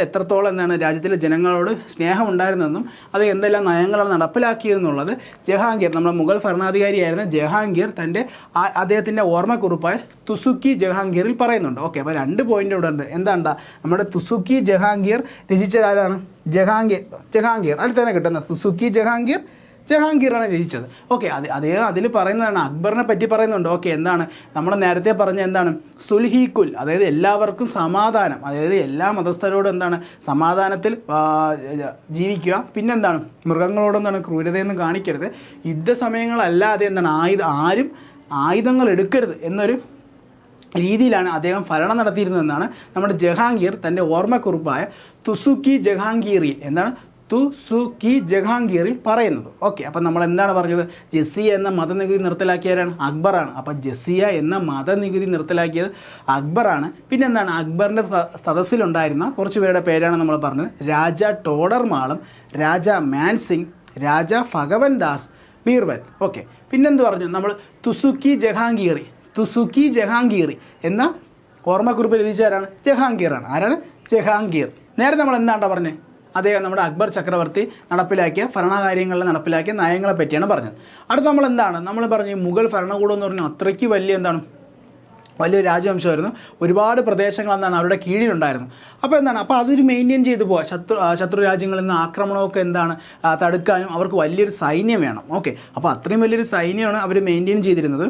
എത്രത്തോളം രാജ്യത്തിലെ ജനങ്ങളോട് സ്നേഹം ഉണ്ടായിരുന്നെന്നും അത് എന്തെല്ലാം നയങ്ങളാണ് നടപ്പിലാക്കിയതെന്നുള്ളത് ജഹാംഗീർ, നമ്മുടെ മുഗൾ ഭരണാധികാരിയായിരുന്ന ജഹാംഗീർ അദ്ദേഹത്തിൻ്റെ ഓർമ്മക്കുറിപ്പായ തുസുക്കി ജഹാംഗീറിൽ പറയുന്നുണ്ട്. ഓക്കെ. അപ്പോൾ 2 പോയിന്റ് ഇവിടെ ഉണ്ട്. നമ്മുടെ തുസുക്കി ജഹാംഗീർ രചിച്ചതാരാണ്? ജഹാംഗീർ. അടുത്ത് തന്നെ കിട്ടുന്ന തുസുക്കി ജഹാംഗീറാണ് രചിച്ചത്. ഓക്കെ. അദ്ദേഹം അതിൽ പറയുന്നതാണ്, അക്ബറിനെ പറ്റി പറയുന്നുണ്ട്. ഓക്കെ. നമ്മൾ നേരത്തെ പറഞ്ഞ സുൽഹി കുൽ, അതായത് എല്ലാവർക്കും സമാധാനം, അതായത് എല്ലാ മതസ്ഥരോടും സമാധാനത്തിൽ ജീവിക്കുക. പിന്നെന്താണ്? മൃഗങ്ങളോടൊന്നും ക്രൂരതയൊന്നും കാണിക്കരുത്. യുദ്ധസമയങ്ങളല്ലാതെ ആരും ആയുധങ്ങൾ എടുക്കരുത് എന്നൊരു രീതിയിലാണ് അദ്ദേഹം ഭരണം നടത്തിയിരുന്നതെന്നാണ് നമ്മുടെ ജഹാംഗീർ തൻ്റെ ഓർമ്മക്കുറിപ്പായ തുസുക്കി ജഹാംഗീറിൽ പറയുന്നത്. ഓക്കെ. അപ്പം നമ്മൾ പറഞ്ഞത്? ജെസ്സിയ എന്ന മതനികുതി നിർത്തലാക്കിയവരാണ് അക്ബറാണ്. അപ്പം ജെസ്സിയ എന്ന മതനികുതി നിർത്തലാക്കിയത് അക്ബറാണ്. പിന്നെന്താണ്? അക്ബറിൻ്റെ സദസ്സിലുണ്ടായിരുന്ന കുറച്ച് പേരുടെ പേരാണ് നമ്മൾ പറഞ്ഞത്. രാജ ടോഡർമാളും രാജ മാൻസിംഗ്, രാജ ഭഗവൻ ദാസ്, ബീർബൽ. ഓക്കെ. പിന്നെന്ത് പറഞ്ഞു? നമ്മൾ തുസുക്കി ജഹാംഗീറി എന്ന ഓർമ്മക്കുറിപ്പ് രചിച്ചവരാണ്? ജഹാംഗീറാണ്. ആരാണ്? ജഹാംഗീർ. നേരെ നമ്മൾ പറഞ്ഞത്? അദ്ദേഹം നമ്മുടെ അക്ബർ ചക്രവർത്തി നടപ്പിലാക്കിയ ഭരണകാര്യങ്ങളിൽ നടപ്പിലാക്കിയ നയങ്ങളെ പറ്റിയാണ് പറഞ്ഞത്. അടുത്ത് നമ്മൾ പറഞ്ഞു മുഗൾ ഭരണകൂടം എന്ന് പറഞ്ഞാൽ അത്രയ്ക്ക് വലിയൊരു രാജവംശമായിരുന്നു. ഒരുപാട് പ്രദേശങ്ങൾ അവരുടെ കീഴിലുണ്ടായിരുന്നു. അപ്പോൾ അപ്പോൾ അതൊരു മെയിൻറ്റെയിൻ ചെയ്തു പോകാം. ശത്രു രാജ്യങ്ങളിൽ നിന്ന് ആക്രമണമൊക്കെ തടുക്കാനും അവർക്ക് വലിയൊരു സൈന്യം വേണം. ഓക്കെ. അപ്പോൾ അത്രയും വലിയൊരു സൈന്യമാണ് അവർ മെയിൻറ്റെയിൻ ചെയ്തിരുന്നത്.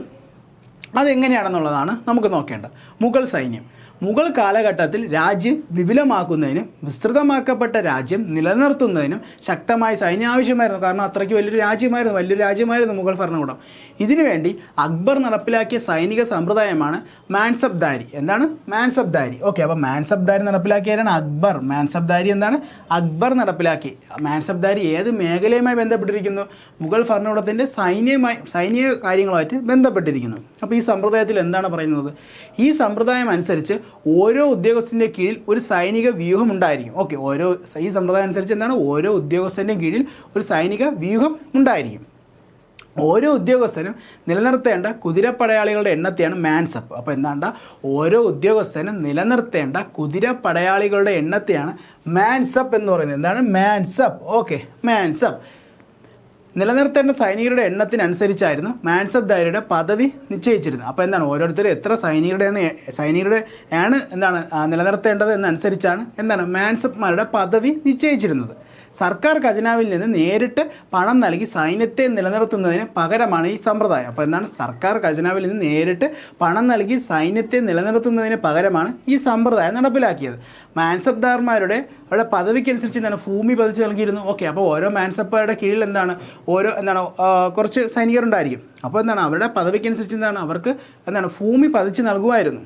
അതെങ്ങനെയാണെന്നുള്ളതാണ് നമുക്ക് നോക്കേണ്ടത്. മുഗൾ കാലഘട്ടത്തിൽ രാജ്യം വിപുലമാക്കുന്നതിനും വിസ്തൃതമാക്കപ്പെട്ട രാജ്യം നിലനിർത്തുന്നതിനും ശക്തമായ സൈന്യം ആവശ്യമായിരുന്നു. കാരണം അത്രയ്ക്ക് വലിയൊരു രാജ്യമായിരുന്നു മുഗൾ ഭരണകൂടം. ഇതിനുവേണ്ടി അക്ബർ നടപ്പിലാക്കിയ സൈനിക സമ്പ്രദായമാണ് മാൻസബ്ദാരി. മാൻസബ്ദാരി. ഓക്കെ. അപ്പോൾ മാൻസബ്ദാരി നടപ്പിലാക്കിയവരാണ് അക്ബർ. അക്ബർ നടപ്പിലാക്കി. മാൻസബ്ദാരി ഏത് മേഖലയുമായി ബന്ധപ്പെട്ടിരിക്കുന്നു? മുഗൾ ഭരണകൂടത്തിൻ്റെ സൈനിക കാര്യങ്ങളുമായിട്ട് ബന്ധപ്പെട്ടിരിക്കുന്നു. അപ്പോൾ ഈ സമ്പ്രദായത്തിൽ എന്താണ് പറയുന്നത്? ഈ സമ്പ്രദായം അനുസരിച്ച് ഓരോ ഉദ്യോഗസ്ഥൻ്റെ കീഴിൽ ഒരു സൈനിക വ്യൂഹം ഉണ്ടായിരിക്കും. ഓക്കെ. ഈ സമ്പ്രദായം അനുസരിച്ച് ഓരോ ഉദ്യോഗസ്ഥൻ്റെ കീഴിൽ ഒരു സൈനിക വ്യൂഹം ഉണ്ടായിരിക്കും. ഓരോ ഉദ്യോഗസ്ഥനും നിലനിർത്തേണ്ട കുതിരപ്പടയാളികളുടെ എണ്ണത്തെയാണ് മാൻസപ്പ്. അപ്പോൾ ഓരോ ഉദ്യോഗസ്ഥനും നിലനിർത്തേണ്ട കുതിരപ്പടയാളികളുടെ എണ്ണത്തെയാണ് മാൻസപ്പ് എന്ന് പറയുന്നത്. മാൻസപ്പ്. ഓക്കെ. മാൻസപ്പ്. നിലനിർത്തേണ്ട സൈനികരുടെ എണ്ണത്തിനനുസരിച്ചായിരുന്നു മാൻസബ്ദാരിയുടെ പദവി നിശ്ചയിച്ചിരുന്നത്. അപ്പോൾ എന്താണ് ഓരോരുത്തരും എത്ര സൈനികരുടെയാണ് എന്താണ് നിലനിർത്തേണ്ടത് എന്നനുസരിച്ചാണ് എന്താണ് മാൻസബ്മാരുടെ പദവി നിശ്ചയിച്ചിരുന്നത്. സർക്കാർ ഖജനാവിൽ നിന്ന് നേരിട്ട് പണം നൽകി സൈന്യത്തെ നിലനിർത്തുന്നതിന് പകരമാണ് ഈ സമ്പ്രദായം. അപ്പോൾ എന്താണ് സർക്കാർ ഖജനാവിൽ നിന്ന് നേരിട്ട് പണം നൽകി സൈന്യത്തെ നിലനിർത്തുന്നതിന് പകരമാണ് ഈ സമ്പ്രദായം നടപ്പിലാക്കിയത്. മാൻസബ്ദാർമാരുടെ അവരുടെ പദവിക്കനുസരിച്ച് എന്താണ് ഭൂമി പതിച്ച് നൽകിയിരുന്നു. ഓക്കെ, അപ്പോൾ ഓരോ മാൻസബ്ദാരുടെ കീഴിൽ കുറച്ച് സൈനികരുണ്ടായിരിക്കും. അപ്പോൾ എന്താണ് അവരുടെ പദവിക്കനുസരിച്ച് അവർക്ക് ഭൂമി പതിച്ച് നൽകുമായിരുന്നു.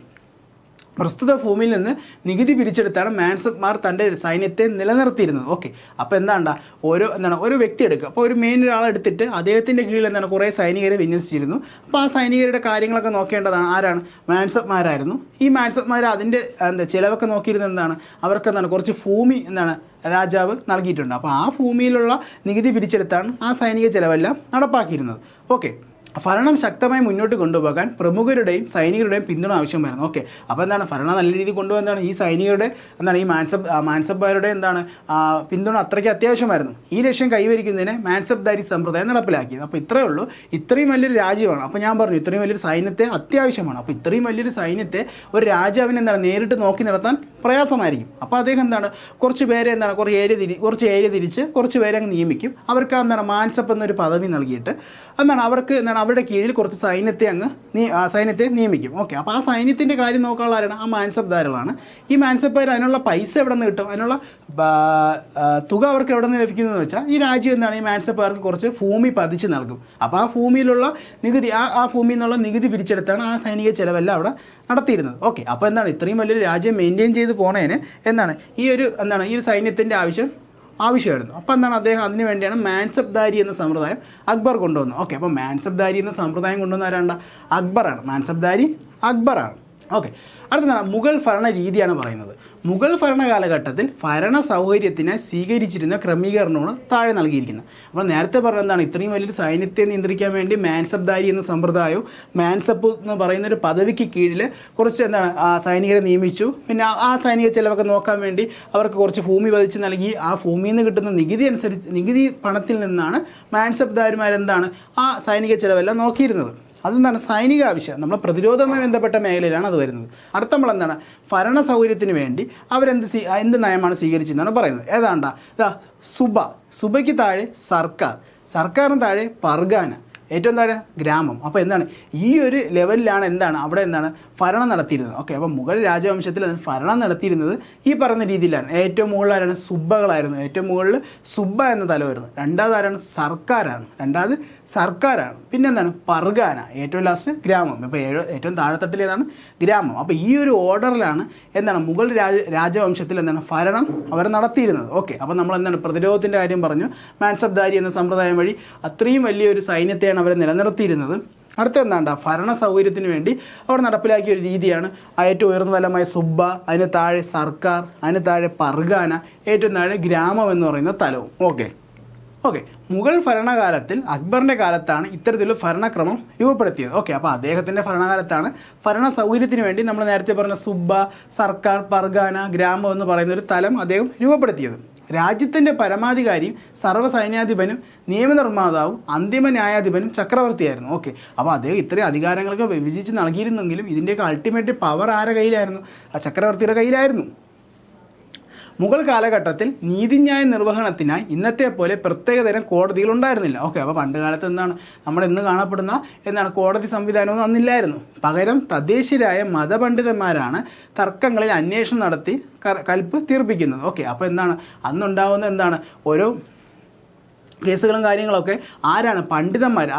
പ്രസ്തുത ഭൂമിയിൽ നിന്ന് നികുതി പിരിച്ചെടുത്താണ് മാൻസബ്മാർ തൻ്റെ സൈന്യത്തെ നിലനിർത്തിയിരുന്നത്. ഓക്കെ, അപ്പോൾ ഒരു വ്യക്തി എടുക്കുക. അപ്പോൾ ഒരു മെയിൻ ഒരാളെ എടുത്തിട്ട് അദ്ദേഹത്തിൻ്റെ കീഴിൽ കുറേ സൈനികരെ വിന്യസിച്ചിരുന്നു. അപ്പോൾ ആ സൈനികരുടെ കാര്യങ്ങളൊക്കെ നോക്കേണ്ടതാണ് ആരാണ്? മാൻസബ്മാരായിരുന്നു. ഈ മാൻസബ്മാർ അതിൻ്റെ ചിലവൊക്കെ നോക്കിയിരുന്നത് അവർക്ക് കുറച്ച് ഭൂമി രാജാവ് നൽകിയിട്ടുണ്ട്. അപ്പോൾ ആ ഭൂമിയിലുള്ള നികുതി പിരിച്ചെടുത്താണ് ആ സൈനിക ചിലവെല്ലാം നടപ്പാക്കിയിരുന്നത്. ഓക്കെ, ഭരണം ശക്തമായി മുന്നോട്ട് കൊണ്ടുപോകാൻ പ്രമുഖരുടെയും സൈനികരുടെയും പിന്തുണ ആവശ്യമായിരുന്നു. ഓക്കെ, അപ്പോൾ ഭരണം നല്ല രീതിയിൽ കൊണ്ടുപോകുന്നതാണ് ഈ സൈനികരുടെ ഈ മാൻസബ്ദാരുടെ പിന്തുണ അത്രയ്ക്ക് അത്യാവശ്യമായിരുന്നു. ഈ ലക്ഷ്യം കൈവരിക്കുന്നതിന് മാൻസബ്ദാരി സമ്പ്രദായം നടപ്പിലാക്കിയത്. അപ്പോൾ ഇത്രയേ ഉള്ളൂ. ഇത്രയും വലിയൊരു രാജ്യമാണ്. അപ്പോൾ ഞാൻ പറഞ്ഞു ഇത്രയും വലിയൊരു സൈന്യത്തെ അത്യാവശ്യമാണ്. അപ്പോൾ ഇത്രയും വലിയൊരു സൈന്യത്തെ ഒരു രാജാവിനെ നേരിട്ട് നോക്കി നടത്താൻ പ്രയാസമായിരിക്കും. അപ്പോൾ അദ്ദേഹം കുറച്ച് പേരെ കുറച്ച് ഏരിയ തിരിച്ച് കുറച്ച് പേരെ അങ്ങ് നിയമിക്കും. അവർക്ക് മാൻസബ് എന്നൊരു പദവി നൽകിയിട്ട് അവർക്ക് അവരുടെ കീഴിൽ കുറച്ച് സൈന്യത്തെ നിയമിക്കും. ഓക്കെ, അപ്പോൾ ആ സൈന്യത്തിൻ്റെ കാര്യം നോക്കാനുള്ള ആരാണ്? ആ മാൻസബ്ദാരുകളാണ്. ഈ മാൻസബ്ദാർ അതിനുള്ള പൈസ എവിടെ നിന്ന് കിട്ടും? അതിനുള്ള തുക അവർക്ക് എവിടെ നിന്ന് ലഭിക്കുന്നതെന്ന് വെച്ചാൽ ഈ രാജ്യം ഈ മാൻസബ്ദാർക്ക് കുറച്ച് ഭൂമി പതിച്ച് നൽകും. അപ്പോൾ ആ ഭൂമിയിലുള്ള നികുതി ആ ഭൂമിയിൽ നിന്നുള്ള നികുതി പിരിച്ചെടുത്താണ് ആ സൈനിക ചിലവെല്ലാം അവിടെ നടത്തിയിരുന്നത്. ഓക്കെ, അപ്പോൾ ഇത്രയും വലിയൊരു രാജ്യം മെയിൻറ്റെയിൻ ചെയ്ത് പോണതിന് ഈ ഒരു സൈന്യത്തിൻ്റെ ആവശ്യമായിരുന്നു. അപ്പോൾ അദ്ദേഹം അതിനു വേണ്ടിയാണ് മാൻസബ്ദാരി എന്ന സമ്പ്രദായം അക്ബർ കൊണ്ടുവന്നത്. ഓക്കെ, അപ്പോൾ മാൻസബ്ദാരി എന്ന സമ്പ്രദായം കൊണ്ടുവന്ന ആരാണ്? അക്ബറാണ്. മാൻസബ്ദാരി അക്ബറാണ്. ഓക്കെ, അടുത്ത മുഗൾ ഭരണ രീതിയാണ് പറയുന്നത്. മുഗൾ ഭരണകാലഘട്ടത്തിൽ ഭരണ സൗകര്യത്തിന് സ്വീകരിച്ചിരുന്ന ക്രമീകരണമാണ് താഴെ നൽകിയിരിക്കുന്നത്. അപ്പോൾ നേരത്തെ പറഞ്ഞ ഇത്രയും വലിയൊരു സൈന്യത്തെ നിയന്ത്രിക്കാൻ വേണ്ടി മാൻസബ്ദാരി എന്ന സമ്പ്രദായവും മാൻസബ് എന്ന് പറയുന്നൊരു പദവിക്ക് കീഴിൽ കുറച്ച് സൈനികരെ നിയമിച്ചു. പിന്നെ ആ സൈനിക ചിലവൊക്കെ നോക്കാൻ വേണ്ടി അവർക്ക് കുറച്ച് ഭൂമി പതിച്ച് നൽകി. ആ ഭൂമിയിൽ നിന്ന് കിട്ടുന്ന നികുതി പണത്തിൽ നിന്നാണ് മാൻസബ്ദാരിമാർ ആ സൈനിക ചിലവെല്ലാം നോക്കിയിരുന്നത്. സൈനിക ആവശ്യം, നമ്മൾ പ്രതിരോധവുമായി ബന്ധപ്പെട്ട മേഖലയിലാണ് അത് വരുന്നത്. അടുത്ത നമ്മൾ ഭരണ സൗകര്യത്തിന് വേണ്ടി എന്ത് നയമാണ് സ്വീകരിച്ചതെന്നാണ് പറയുന്നത്. സുബയ്ക്ക് താഴെ സർക്കാരിന് താഴെ പർഗാന, ഏറ്റവും താഴെ ഗ്രാമം. അപ്പോൾ ഈ ഒരു ലെവലിലാണ് അവിടെ ഭരണം നടത്തിയിരുന്നത്. ഓക്കെ, അപ്പോൾ മുഗൾ രാജവംശത്തിൽ ഭരണം നടത്തിയിരുന്നത് ഈ പറയുന്ന രീതിയിലാണ്. ഏറ്റവും മുകളിലാരാണ്? സുബ്ബകളായിരുന്നു. ഏറ്റവും മുകളിൽ സുബ്ബ എന്ന തലമായിരുന്നു. രണ്ടാമത് സർക്കാരാണ്. പിന്നെ പർഗാന, ഏറ്റവും ലാസ്റ്റ് ഗ്രാമം. ഇപ്പോൾ ഏറ്റവും താഴെത്തട്ടിൽ ഗ്രാമം. അപ്പോൾ ഈ ഒരു ഓർഡറിലാണ് മുഗൾ രാജവംശത്തിൽ ഭരണം അവർ നടത്തിയിരുന്നത്. ഓക്കെ, അപ്പോൾ നമ്മൾ പ്രതിരോധത്തിൻ്റെ കാര്യം പറഞ്ഞു. മാൻസബ്ദാരി എന്ന സമ്പ്രദായം വഴി അത്രയും വലിയൊരു സൈന്യത്തെയാണ് അവർ നിലനിർത്തിയിരുന്നത്. അടുത്ത ഭരണ സൗകര്യത്തിന് വേണ്ടി അവർ നടപ്പിലാക്കിയ ഒരു രീതിയാണ് ഏറ്റവും ഉയർന്ന തലമായ സുബ്ബ, അതിന് താഴെ സർക്കാർ, അതിന് താഴെ പർഗാന, ഏറ്റവും താഴെ ഗ്രാമം എന്ന് പറയുന്ന തലവും. ഓക്കെ, മുഗൾ ഭരണകാലത്തിൽ അക്ബറിൻ്റെ കാലത്താണ് ഇത്തരത്തിലുള്ള ഭരണക്രമം രൂപപ്പെടുത്തിയത്. ഓക്കെ, അപ്പോൾ അദ്ദേഹത്തിൻ്റെ ഭരണകാലത്താണ് ഭരണ സൗകര്യത്തിന് വേണ്ടി നമ്മൾ നേരത്തെ പറഞ്ഞ സുബ്ബ, സർക്കാർ, പർഗാന, ഗ്രാമം എന്ന് പറയുന്ന ഒരു തലം അദ്ദേഹം രൂപപ്പെടുത്തിയത്. രാജ്യത്തിൻ്റെ പരമാധികാരിയും സർവ്വസൈന്യാധിപനും നിയമനിർമ്മാതാവും അന്തിമ ന്യായാധിപനും ചക്രവർത്തിയായിരുന്നു. ഓക്കെ, അപ്പോൾ അദ്ദേഹം ഇത്രയും അധികാരങ്ങളൊക്കെ വിഭജിച്ച് നൽകിയിരുന്നെങ്കിലും ഇതിൻ്റെയൊക്കെ അൾട്ടിമേറ്റ് പവർ ആരുടെ കയ്യിലായിരുന്നു? ആ ചക്രവർത്തിയുടെ കയ്യിലായിരുന്നു. മുഗൾ കാലഘട്ടത്തിൽ നീതിന്യായ നിർവഹണത്തിനായി ഇന്നത്തെ പോലെ പ്രത്യേകതരം കോടതികൾ ഉണ്ടായിരുന്നില്ല. ഓക്കെ, അപ്പോൾ പണ്ട് കാലത്ത് നമ്മുടെ ഇന്ന് കാണപ്പെടുന്ന കോടതി സംവിധാനമൊന്നും അന്നില്ലായിരുന്നു. പകരം തദ്ദേശീയരായ മതപണ്ഡിതന്മാരാണ് തർക്കങ്ങളിൽ അന്വേഷണം നടത്തി കൽപ്പ് തീർപ്പിക്കുന്നത്. ഓക്കെ, അപ്പോൾ അന്നുണ്ടാവുന്ന ഓരോ കേസുകളും കാര്യങ്ങളൊക്കെ ആരാണ്? പണ്ഡിതന്മാർ.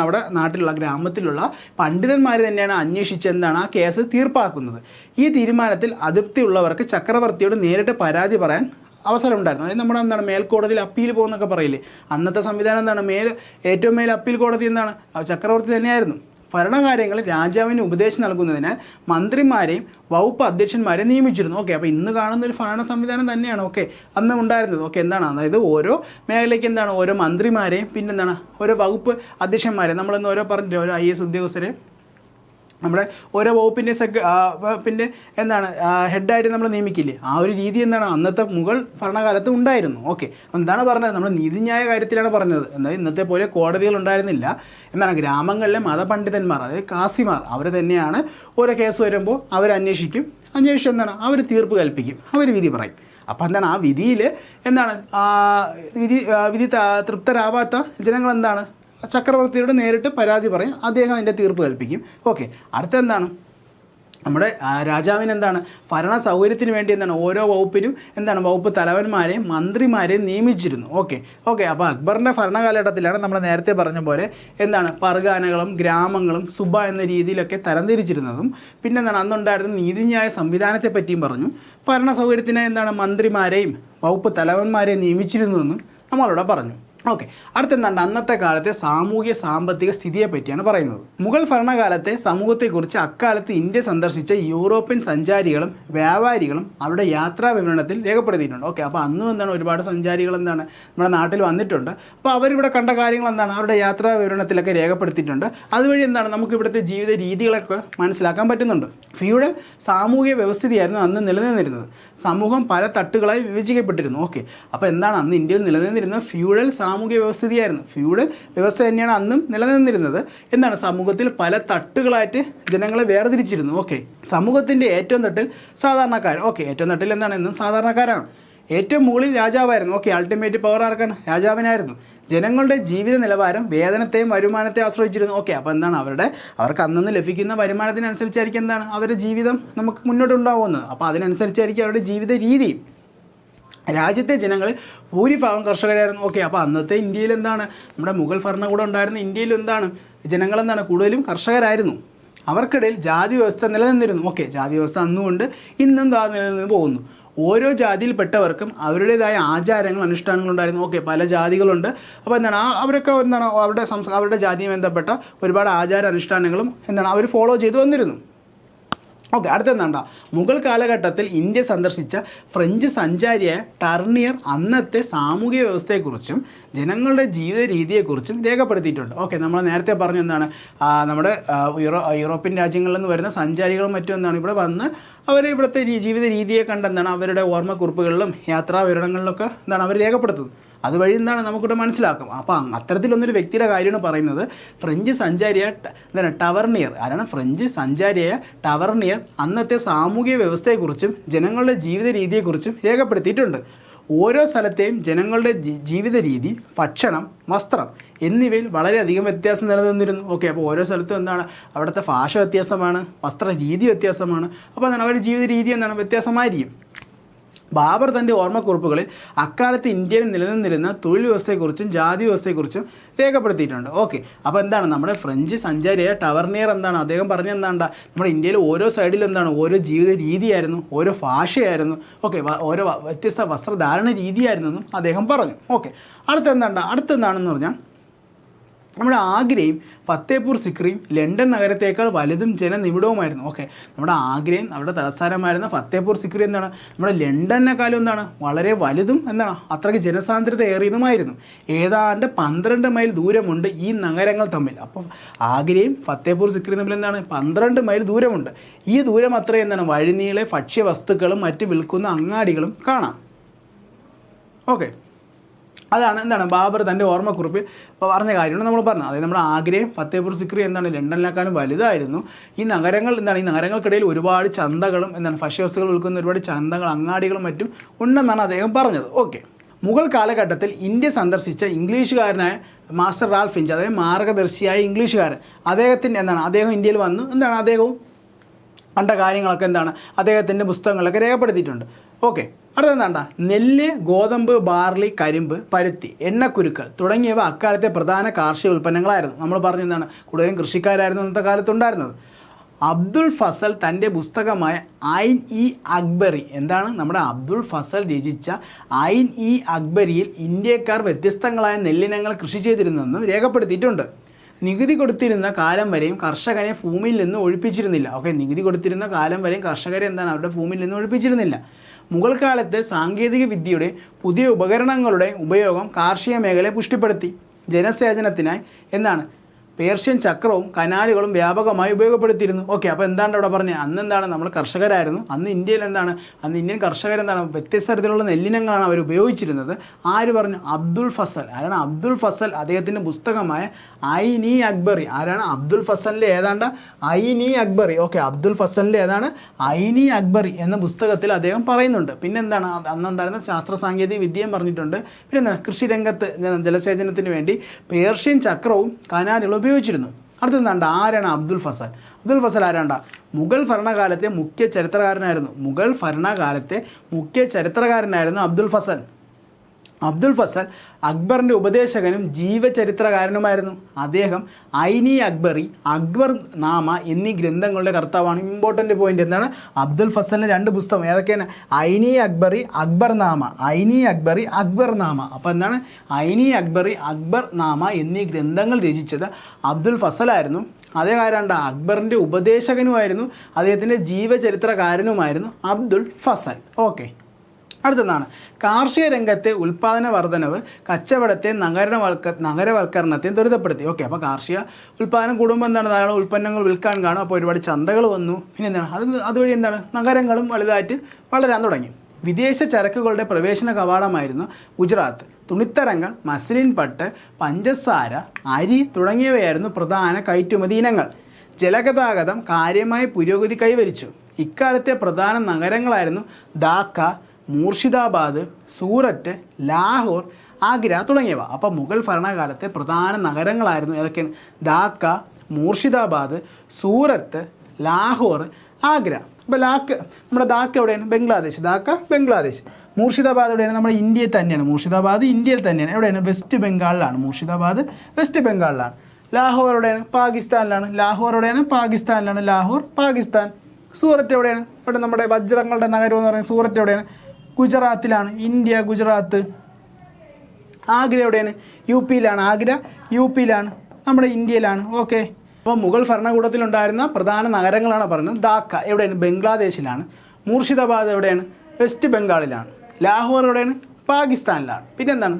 അവിടെ നാട്ടിലുള്ള ഗ്രാമത്തിലുള്ള പണ്ഡിതന്മാർ തന്നെയാണ് അന്വേഷിച്ച് ആ കേസ് തീർപ്പാക്കുന്നത്. ഈ തീരുമാനത്തിൽ അതൃപ്തിയുള്ളവർക്ക് ചക്രവർത്തിയോട് നേരിട്ട് പരാതി പറയാൻ അവസരം ഉണ്ടായിരുന്നു. അതായത് നമ്മുടെ മേൽക്കോടതിയിൽ അപ്പീൽ പോകുന്നൊക്കെ പറയില്ലേ, അന്നത്തെ സംവിധാനം ഏറ്റവും മേൽ അപ്പീൽ കോടതി ചക്രവർത്തി തന്നെയായിരുന്നു. ഭരണകാര്യങ്ങളിൽ രാജാവിന് ഉപദേശം നൽകുന്നതിനാൽ മന്ത്രിമാരെയും വകുപ്പ് അധ്യക്ഷന്മാരെയും നിയമിച്ചിരുന്നു. ഓക്കെ, അപ്പോൾ ഇന്ന് കാണുന്ന ഒരു ഭരണ സംവിധാനം തന്നെയാണ് അന്ന് ഉണ്ടായിരുന്നത്. ഓക്കെ, അതായത് ഓരോ മേഖലയ്ക്ക് ഓരോ മന്ത്രിമാരെയും പിന്നെ ഓരോ വകുപ്പ് അധ്യക്ഷന്മാരെ നമ്മളിന്ന് ഓരോ പറഞ്ഞിട്ട് ഓരോ IAS ഉദ്യോഗസ്ഥരെ നമ്മുടെ ഓരോ വകുപ്പിൻ്റെ പിന്നെ എന്താണ് ഹെഡായിട്ട് നമ്മൾ നിയമിക്കില്ലേ, ആ ഒരു രീതി എന്താണ് അന്നത്തെ മുഗൾ ഭരണകാലത്ത് ഉണ്ടായിരുന്നു. ഓക്കെ, എന്താണ് പറഞ്ഞത്, നമ്മൾ നീതിന്യായ കാര്യത്തിലാണ് പറഞ്ഞത്. എന്നാൽ ഇന്നത്തെ പോലെ കോടതികൾ ഉണ്ടായിരുന്നില്ല. എന്താണ് ഗ്രാമങ്ങളിലെ മതപണ്ഡിതന്മാർ, അതായത് കാസിമാർ, അവർ തന്നെയാണ് ഓരോ കേസ് വരുമ്പോൾ അവർ അന്വേഷിച്ച് എന്താണ് അവർ തീർപ്പ് കൽപ്പിക്കും, അവർ വിധി പറയും. അപ്പം എന്താണ് ആ വിധിയിൽ എന്താണ് വിധി തൃപ്തരാവാത്ത ജനങ്ങൾ എന്താണ് ചക്രവർത്തിയോട് നേരിട്ട് പരാതി പറയും, അദ്ദേഹം അതിൻ്റെ തീർപ്പ് കൽപ്പിക്കും. ഓക്കെ, അടുത്തെന്താണ് നമ്മുടെ രാജാവിന് എന്താണ് ഭരണ സൗകര്യത്തിന് വേണ്ടി എന്താണ് ഓരോ വകുപ്പിനും എന്താണ് വകുപ്പ് തലവന്മാരെയും മന്ത്രിമാരെയും നിയമിച്ചിരുന്നു. ഓക്കെ അപ്പോൾ അക്ബറിൻ്റെ ഭരണകാലഘട്ടത്തിലാണ് നമ്മൾ നേരത്തെ പറഞ്ഞ പോലെ എന്താണ് പർഗാനകളും ഗ്രാമങ്ങളും സുബ എന്ന രീതിയിലൊക്കെ തരംതിരിച്ചിരുന്നതും പിന്നെ എന്താണ് അന്നുണ്ടായിരുന്ന നീതിന്യായ സംവിധാനത്തെ പറ്റിയും പറഞ്ഞു. ഭരണ സൗകര്യത്തിന് എന്താണ് മന്ത്രിമാരെയും വകുപ്പ് തലവന്മാരെയും നിയമിച്ചിരുന്നുവെന്നും നമ്മളിവിടെ പറഞ്ഞു. ഓക്കെ, അടുത്തെന്താണ് അന്നത്തെ കാലത്തെ സാമൂഹ്യ സാമ്പത്തിക സ്ഥിതിയെ പറ്റിയാണ് പറയുന്നത്. മുഗൾ ഭരണകാലത്തെ സമൂഹത്തെക്കുറിച്ച് അക്കാലത്ത് ഇന്ത്യ സന്ദർശിച്ച യൂറോപ്യൻ സഞ്ചാരികളും വ്യാപാരികളും അവരുടെ യാത്രാ വിവരണത്തിൽ രേഖപ്പെടുത്തിയിട്ടുണ്ട്. ഓക്കെ, അപ്പോൾ അന്നും എന്താണ് ഒരുപാട് സഞ്ചാരികൾ എന്താണ് നമ്മുടെ നാട്ടിൽ വന്നിട്ടുണ്ട്. അപ്പോൾ അവരിവിടെ കണ്ട കാര്യങ്ങൾ എന്താണ് അവരുടെ യാത്രാ വിവരണത്തിലൊക്കെ രേഖപ്പെടുത്തിയിട്ടുണ്ട്. അതുവഴി എന്താണ് നമുക്ക് ഇവിടുത്തെ ജീവിത രീതികളൊക്കെ മനസ്സിലാക്കാൻ പറ്റുന്നുണ്ട്. ഫ്യൂഡൽ സാമൂഹ്യ വ്യവസ്ഥിതിയായിരുന്നു അന്ന് നിലനിന്നിരുന്നത്. സമൂഹം പല തട്ടുകളായി വിഭജിക്കപ്പെട്ടിരുന്നു. ഓക്കെ, അപ്പോൾ എന്താണ് അന്ന് ഇന്ത്യയിൽ നിലനിന്നിരുന്ന ഫ്യൂഡൽ സാമൂഹ്യ വ്യവസ്ഥിതിയായിരുന്നു. ഫ്യൂഡൽ വ്യവസ്ഥ തന്നെയാണ് അന്നും നിലനിന്നിരുന്നത്. എന്താണ് സമൂഹത്തിൽ പല തട്ടുകളായിട്ട് ജനങ്ങളെ വേർതിരിച്ചിരുന്നു. ഓക്കെ, സമൂഹത്തിൻ്റെ ഏറ്റവും തട്ടിൽ സാധാരണക്കാർ. ഓക്കെ, ഏറ്റവും തട്ടിൽ എന്താണ് എന്നും സാധാരണക്കാരാണ്. ഏറ്റവും മുകളിൽ രാജാവായിരുന്നു. ഓക്കെ, അൾട്ടിമേറ്റ് പവർ ആർക്കാണ്? രാജാവിനായിരുന്നു. ജനങ്ങളുടെ ജീവിത നിലവാരം വേതനത്തെയും വരുമാനത്തെ ആശ്രയിച്ചിരുന്നു. ഓക്കെ, അപ്പോൾ എന്താണ് അവർക്ക് അന്നന്ന് ലഭിക്കുന്ന വരുമാനത്തിനനുസരിച്ചായിരിക്കും എന്താണ് അവരുടെ ജീവിതം നമുക്ക് മുന്നോട്ടുണ്ടാവുന്നത്. അപ്പോൾ അതിനനുസരിച്ചായിരിക്കും അവരുടെ ജീവിത രീതി. രാജ്യത്തെ ജനങ്ങളിൽ ഭൂരിഭാഗം കർഷകരായിരുന്നു. ഓക്കെ, അപ്പോൾ അന്നത്തെ ഇന്ത്യയിൽ എന്താണ് നമ്മുടെ മുഗൾ ഭരണകൂടം ഉണ്ടായിരുന്ന ഇന്ത്യയിൽ എന്താണ് ജനങ്ങളെന്താണ് കൂടുതലും കർഷകരായിരുന്നു. അവർക്കിടയിൽ ജാതി വ്യവസ്ഥ നിലനിന്നിരുന്നു. ഓക്കെ, ജാതി വ്യവസ്ഥ അന്നുകൊണ്ട് ഇന്നും നിലനിന്ന് പോകുന്നു. ഓരോ ജാതിയിൽപ്പെട്ടവർക്കും അവരുടേതായ ആചാരങ്ങൾ അനുഷ്ഠാനങ്ങളുണ്ടായിരുന്നു. ഓക്കെ, പല ജാതികളുണ്ട്. അപ്പോൾ എന്താണ് അവരൊക്കെ എന്താണ് അവരുടെ ജാതിയുമായി ബന്ധപ്പെട്ട ഒരുപാട് ആചാര അനുഷ്ഠാനങ്ങളും എന്താണ് അവർ ഫോളോ ചെയ്തു വന്നിരുന്നു. ഓക്കെ, അടുത്തെന്താ മുഗൾ കാലഘട്ടത്തിൽ ഇന്ത്യ സന്ദർശിച്ച ഫ്രഞ്ച് സഞ്ചാരിയായ ടർണിയർ അന്നത്തെ സാമൂഹിക വ്യവസ്ഥയെക്കുറിച്ചും ജനങ്ങളുടെ ജീവിത രീതിയെക്കുറിച്ചും രേഖപ്പെടുത്തിയിട്ടുണ്ട്. ഓക്കെ, നമ്മൾ നേരത്തെ പറഞ്ഞു എന്താണ് നമ്മുടെ യൂറോപ്യൻ രാജ്യങ്ങളിൽ നിന്ന് വരുന്ന സഞ്ചാരികളും മറ്റും എന്താണ് ഇവിടെ വന്ന് അവർ ഇവിടുത്തെ ജീവിത രീതിയെ കണ്ടെന്താണ് അവരുടെ ഓർമ്മക്കുറിപ്പുകളിലും യാത്രാ വിവരണങ്ങളിലൊക്കെ എന്താണ് അവർ രേഖപ്പെടുത്തുന്നത്. അതുവഴി എന്താണ് നമുക്കിവിടെ മനസ്സിലാക്കും. അപ്പം അത്തരത്തിലൊന്നൊരു വ്യക്തിയുടെ കാര്യമാണ് പറയുന്നത്. ഫ്രഞ്ച് സഞ്ചാരിയായ എന്താണ് ടവർണിയർ, ആരാണ് ഫ്രഞ്ച് സഞ്ചാരിയായ ടവർണിയർ അന്നത്തെ സാമൂഹിക വ്യവസ്ഥയെക്കുറിച്ചും ജനങ്ങളുടെ ജീവിത രീതിയെക്കുറിച്ചും രേഖപ്പെടുത്തിയിട്ടുണ്ട്. ഓരോ സ്ഥലത്തെയും ജനങ്ങളുടെ ജീവിത രീതി, ഭക്ഷണം, വസ്ത്രം എന്നിവയിൽ വളരെയധികം വ്യത്യാസം നിലനിന്നിരുന്നു. ഓക്കെ, അപ്പോൾ ഓരോ സ്ഥലത്തും എന്താണ് അവിടുത്തെ ഭാഷ വ്യത്യാസമാണ്, വസ്ത്ര രീതി വ്യത്യാസമാണ്. അപ്പോൾ എന്താണ് അവരുടെ ജീവിത രീതി എന്താണ് വ്യത്യാസമായിരിക്കും. ബാബർ തൻ്റെ ഓർമ്മക്കുറിപ്പുകളിൽ അക്കാലത്ത് ഇന്ത്യയിൽ നിലനിന്നിരുന്ന തൊഴിൽ വ്യവസ്ഥയെക്കുറിച്ചും ജാതി വ്യവസ്ഥയെക്കുറിച്ചും രേഖപ്പെടുത്തിയിട്ടുണ്ട്. ഓക്കെ, അപ്പോൾ എന്താണ് നമ്മുടെ ഫ്രഞ്ച് സഞ്ചാരിയായ ടവർണിയർ എന്താണ് അദ്ദേഹം പറഞ്ഞ എന്താണ്ട നമ്മുടെ ഇന്ത്യയിൽ ഓരോ സൈഡിലും എന്താണ് ഓരോ ജീവിത രീതിയായിരുന്നു, ഓരോ ഭാഷയായിരുന്നു. ഓക്കെ, ഓരോ വ്യത്യസ്ത വസ്ത്രധാരണ രീതിയായിരുന്നെന്നും അദ്ദേഹം പറഞ്ഞു. ഓക്കെ, അടുത്തെന്താണെന്ന് പറഞ്ഞാൽ നമ്മുടെ ആഗ്രയും ഫത്തേപൂർ സിക്രിയും ലണ്ടൻ നഗരത്തേക്കാൾ വലുതും ജനനിബിഡവുമായിരുന്നു. ഓക്കെ, നമ്മുടെ ആഗ്രയും അവിടെ തലസ്ഥാനമായിരുന്ന ഫത്തേപൂർ സിക്രി എന്താണ് നമ്മുടെ ലണ്ടനേക്കാളും എന്താണ് വളരെ വലുതും എന്താണ് അത്രയ്ക്ക് ജനസാന്ദ്രത ഏറിയതുമായിരുന്നു. ഏതാണ്ട് 12 മൈൽ ദൂരമുണ്ട് ഈ നഗരങ്ങൾ തമ്മിൽ. അപ്പോൾ ആഗ്രയും ഫത്തേപൂർ സിക്രിയും തമ്മിൽ എന്താണ് 12 മൈൽ ദൂരമുണ്ട്. ഈ ദൂരം അത്രയും എന്താണ് വഴിനീളെ ഭക്ഷ്യവസ്തുക്കളും മറ്റ് വിൽക്കുന്ന അങ്ങാടികളും കാണാം. ഓക്കെ, അതാണ് എന്താണ് ബാബർ തൻ്റെ ഓർമ്മക്കുറിപ്പിൽ പറഞ്ഞ കാര്യമാണ് നമ്മൾ പറഞ്ഞത്. അതായത് നമ്മുടെ ആഗ്രയും ഫത്തേപൂർ സിക്രി എന്താണ് ലണ്ടനിലേക്കാളും വലുതായിരുന്നു. ഈ നഗരങ്ങൾക്കിടയിൽ ഒരുപാട് ചന്തകളും എന്താണ് ഭക്ഷ്യവസ്തുക്കൾ വിൽക്കുന്ന ഒരുപാട് ചന്തകൾ അങ്ങാടികളും മറ്റും ഉണ്ടെന്നാണ് അദ്ദേഹം പറഞ്ഞത്. ഓക്കെ, മുഗൾ കാലഘട്ടത്തിൽ ഇന്ത്യ സന്ദർശിച്ച ഇംഗ്ലീഷുകാരനായ മാസ്റ്റർ റാൽഫ് ഫിഞ്ച്, അതായത് മാർഗദർശിയായ ഇംഗ്ലീഷുകാരൻ, അദ്ദേഹം ഇന്ത്യയിൽ വന്ന് എന്താണ് അദ്ദേഹവും കണ്ട കാര്യങ്ങളൊക്കെ എന്താണ് അദ്ദേഹത്തിൻ്റെ പുസ്തകങ്ങളൊക്കെ രേഖപ്പെടുത്തിയിട്ടുണ്ട്. ഓക്കെ, അടുത്തെന്താ നെല്ല്, ഗോതമ്പ്, ബാർലി, കരിമ്പ്, പരുത്തി, എണ്ണക്കുരുക്കൾ തുടങ്ങിയവ അക്കാലത്തെ പ്രധാന കാർഷിക ഉൽപ്പന്നങ്ങളായിരുന്നു. നമ്മൾ പറഞ്ഞ എന്താണ് കൂടുതലും കൃഷിക്കാരായിരുന്നു അന്നത്തെ കാലത്തുണ്ടായിരുന്നത്. അബ്ദുൾ ഫസൽ തൻ്റെ പുസ്തകമായ ഐൻ ഇ അക്ബറി എന്താണ് നമ്മുടെ അബ്ദുൾ ഫസൽ രചിച്ച ഐൻ ഇ അക്ബരിയിൽ ഇന്ത്യക്കാർ വ്യത്യസ്തങ്ങളായ നെല്ലിനങ്ങൾ കൃഷി ചെയ്തിരുന്നെന്നും രേഖപ്പെടുത്തിയിട്ടുണ്ട്. നികുതി കൊടുത്തിരുന്ന കാലം വരെയും കർഷകനെ ഭൂമിയിൽ നിന്ന് ഒഴിപ്പിച്ചിരുന്നില്ല. ഓക്കെ, നികുതി കൊടുത്തിരുന്ന കാലം വരെയും കർഷകരെ എന്താണ് അവരുടെ ഭൂമിയിൽ നിന്ന് ഒഴിപ്പിച്ചിരുന്നില്ല. മുഗൾ കാലത്ത് സാങ്കേതിക വിദ്യയുടെ പുതിയ ഉപകരണങ്ങളുടെ ഉപയോഗം കാർഷിക മേഖലയെ പുഷ്ടിപ്പെടുത്തി. ജനസേചനത്തിനായി എന്താണ് പേർഷ്യൻ ചക്രവും കനാലുകളും വ്യാപകമായി ഉപയോഗപ്പെടുത്തിയിരുന്നു. ഓക്കെ, അപ്പോൾ എന്താണ് ഇവിടെ പറഞ്ഞത്? അന്ന് എന്താണ്, നമ്മൾ കർഷകരായിരുന്നു. അന്ന് ഇന്ത്യയിൽ എന്താണ്, അന്ന് ഇന്ത്യൻ കർഷകരെന്താണ് വ്യത്യസ്ത തരത്തിലുള്ള നെല്ലിനങ്ങളാണ് അവർ ഉപയോഗിച്ചിരുന്നത്. ആര് പറഞ്ഞു? അബ്ദുൾ ഫസൽ. ആരാണ് അബ്ദുൾ ഫസൽ? അദ്ദേഹത്തിൻ്റെ പുസ്തകമായ ഐൻ ഇ അക്ബറി. ആരാണ്? അബ്ദുൾ ഫസലിൻ്റെ ഏതാണ്ട് ഐൻ ഇ അക്ബറി. ഓക്കെ, അബ്ദുൾ ഫസലിൻ്റെ ഏതാണ് ഐൻ ഇ അക്ബറി എന്ന പുസ്തകത്തിൽ അദ്ദേഹം പറയുന്നുണ്ട്. പിന്നെ എന്താണ്, അന്നുണ്ടായിരുന്ന ശാസ്ത്ര സാങ്കേതിക വിദ്യയും പറഞ്ഞിട്ടുണ്ട്. പിന്നെ എന്താണ്, കൃഷിരംഗത്ത് ജലസേചനത്തിന് വേണ്ടി പേർഷ്യൻ ചക്രവും കനാലുകളും ഉപയോഗിച്ചിരുന്നു. അടുത്തെന്താണ്ട്, ആരാണ് അബ്ദുൾ ഫസൽ? അബ്ദുൾ ഫസൽ ആരാണ്ട? മുഗൾ ഭരണകാലത്തെ മുഖ്യ ചരിത്രകാരനായിരുന്നു. മുഗൾ ഭരണകാലത്തെ മുഖ്യ ചരിത്രകാരനായിരുന്നു അബ്ദുൾ ഫസൽ. അബ്ദുൾ ഫസൽ അക്ബറിൻ്റെ ഉപദേശകനും ജീവചരിത്രകാരനുമായിരുന്നു. അദ്ദേഹം ഐൻ ഇ അക്ബറി, അക്ബർ നാമ എന്നീ ഗ്രന്ഥങ്ങളുടെ കർത്താവാണ്. ഇമ്പോർട്ടൻ്റ് പോയിന്റ് എന്താണ്? അബ്ദുൾ ഫസലിൻ്റെ 2 പുസ്തകം ഏതൊക്കെയാണ്? ഐൻ ഇ അക്ബറി, അക്ബർ നാമ. ഐൻ ഇ അക്ബറി, അക്ബർ നാമ. അപ്പോൾ എന്താണ്? ഐൻ ഇ അക്ബറി, അക്ബർ നാമ എന്നീ ഗ്രന്ഥങ്ങൾ രചിച്ചത് അബ്ദുൾ ഫസലായിരുന്നു. അതേ കാരണ്ട അക്ബറിൻ്റെ ഉപദേശകനുമായിരുന്നു, അദ്ദേഹത്തിൻ്റെ ജീവചരിത്രകാരനുമായിരുന്നു അബ്ദുൾ ഫസൽ. ഓക്കെ, അടുത്തെന്താണ്, കാർഷിക രംഗത്തെ ഉൽപ്പാദന വർധനവ് കച്ചവടത്തെ നഗരവൽക്കരണത്തെ ത്വരിതപ്പെടുത്തി. ഓക്കെ, അപ്പോൾ കാർഷിക ഉൽപ്പാദനം കൂടുമ്പോൾ എന്താണ്, ധാരാളം ഉൽപ്പന്നങ്ങൾ വിൽക്കാൻ കാണും. അപ്പോൾ ഒരുപാട് ചന്തകൾ വന്നു. പിന്നെ എന്താണ്, അതുവഴി എന്താണ്, നഗരങ്ങളും വലുതായിട്ട് വളരാൻ തുടങ്ങി. വിദേശ ചരക്കുകളുടെ പ്രവേശന കവാടമായിരുന്നു ഗുജറാത്ത്. തുണിത്തരങ്ങൾ, മസ്ലിൻ പട്ട്, പഞ്ചസാര, അരി തുടങ്ങിയവയായിരുന്നു പ്രധാന കയറ്റുമതി ഇനങ്ങൾ. ജലഗതാഗതം കാര്യമായ പുരോഗതി കൈവരിച്ചു. ഇക്കാലത്തെ പ്രധാന നഗരങ്ങളായിരുന്നു ധാക്ക, മൂർഷിദാബാദ്, സൂററ്റ്, ലാഹോർ, ആഗ്ര തുടങ്ങിയവ. അപ്പോൾ മുഗൾ ഭരണകാലത്തെ പ്രധാന നഗരങ്ങളായിരുന്നു ഏതൊക്കെയാണ്? ധാക്ക, മൂർഷിദാബാദ്, സൂറത്ത്, ലാഹോർ, ആഗ്ര. അപ്പോൾ നമ്മുടെ ധാക്ക എവിടെയാണ്? ബംഗ്ലാദേശ്. ധാക്ക ബംഗ്ലാദേശ്. മൂർഷിദാബാദ് എവിടെയാണ്? നമ്മുടെ ഇന്ത്യയിൽ തന്നെയാണ്. മൂർഷിദാബാദ് ഇന്ത്യയിൽ തന്നെയാണ്. എവിടെയാണ്? വെസ്റ്റ് ബംഗാളിലാണ്. മൂർഷിദാബാദ് വെസ്റ്റ് ബംഗാളിലാണ്. ലാഹോർ എവിടെയാണ്? പാകിസ്ഥാനിലാണ്. ലാഹോർ എവിടെയാണ്? പാകിസ്ഥാനിലാണ്. ലാഹോർ പാകിസ്ഥാൻ. സൂററ്റ് എവിടെയാണ്? ഇവിടെ നമ്മുടെ വജ്രങ്ങളുടെ നഗരം എന്ന് പറയുന്നത് സൂററ്റ് എവിടെയാണ്? ഗുജറാത്തിലാണ്. ഇന്ത്യ ഗുജറാത്ത്. ആഗ്ര എവിടെയാണ്? യു പിയിലാണ്. ആഗ്ര യു പിയിലാണ്, നമ്മുടെ ഇന്ത്യയിലാണ്. ഓക്കെ, അപ്പോൾ മുഗൾ ഭരണകൂടത്തിലുണ്ടായിരുന്ന പ്രധാന നഗരങ്ങളാണ് പറയുന്നത്. ധാക്ക എവിടെയാണ്? ബംഗ്ലാദേശിലാണ്. മൂർഷിദാബാദ് എവിടെയാണ്? വെസ്റ്റ് ബംഗാളിലാണ്. ലാഹോർ എവിടെയാണ്? പാകിസ്ഥാനിലാണ്. പിന്നെ എന്താണ്?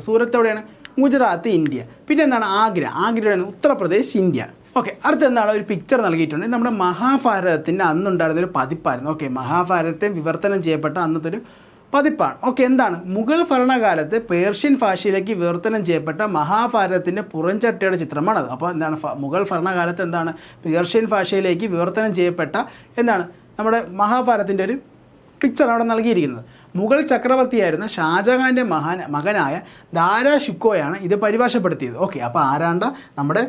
സൂറത്ത് എവിടെയാണ്? ഗുജറാത്ത്, ഇന്ത്യ. പിന്നെ എന്താണ്? ആഗ്ര എവിടെയാണ്? ഉത്തർപ്രദേശ്, ഇന്ത്യ. ഓക്കെ, അടുത്ത എന്താണ്, ഒരു പിക്ചർ നൽകിയിട്ടുണ്ട്. നമ്മുടെ മഹാഭാരതത്തിൻ്റെ അന്നുണ്ടായിരുന്ന ഒരു പതിപ്പായിരുന്നു. ഓക്കെ, മഹാഭാരതത്തെ വിവർത്തനം ചെയ്യപ്പെട്ട അന്നത്തെ ഒരു പതിപ്പാണ്. ഓക്കെ, എന്താണ്? മുഗൾ ഭരണകാലത്ത് പേർഷ്യൻ ഭാഷയിലേക്ക് വിവർത്തനം ചെയ്യപ്പെട്ട മഹാഭാരതത്തിൻ്റെ പുറംചട്ടയുടെ ചിത്രമാണത്. അപ്പോൾ എന്താണ്, മുഗൾ ഭരണകാലത്ത് എന്താണ്, പേർഷ്യൻ ഭാഷയിലേക്ക് വിവർത്തനം ചെയ്യപ്പെട്ട എന്താണ്, നമ്മുടെ മഹാഭാരതത്തിൻ്റെ ഒരു പിക്ചർ അവിടെ നൽകിയിരിക്കുന്നത്. മുഗൾ ചക്രവർത്തിയായിരുന്ന ഷാജഹാൻ്റെ മകനായ ദാരാ ഷിക്കോയാണ് ഇത് പരിഭാഷപ്പെടുത്തിയത്. ഓക്കെ, അപ്പോൾ ആരാണ്ട, നമ്മുടെ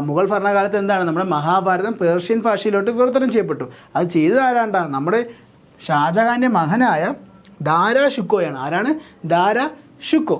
മുഗൾ ഭരണകാലത്ത് എന്താണ്, നമ്മുടെ മഹാഭാരതം പേർഷ്യൻ ഭാഷയിലോട്ട് വിവർത്തനം ചെയ്യപ്പെട്ടു. അത് ചെയ്തത് ആരാണ്ട? നമ്മുടെ ഷാജഹാൻ്റെ മകനായ ദാരാ ഷിക്കോയാണ്. ആരാണ്? ദാരാ ഷിക്കോ.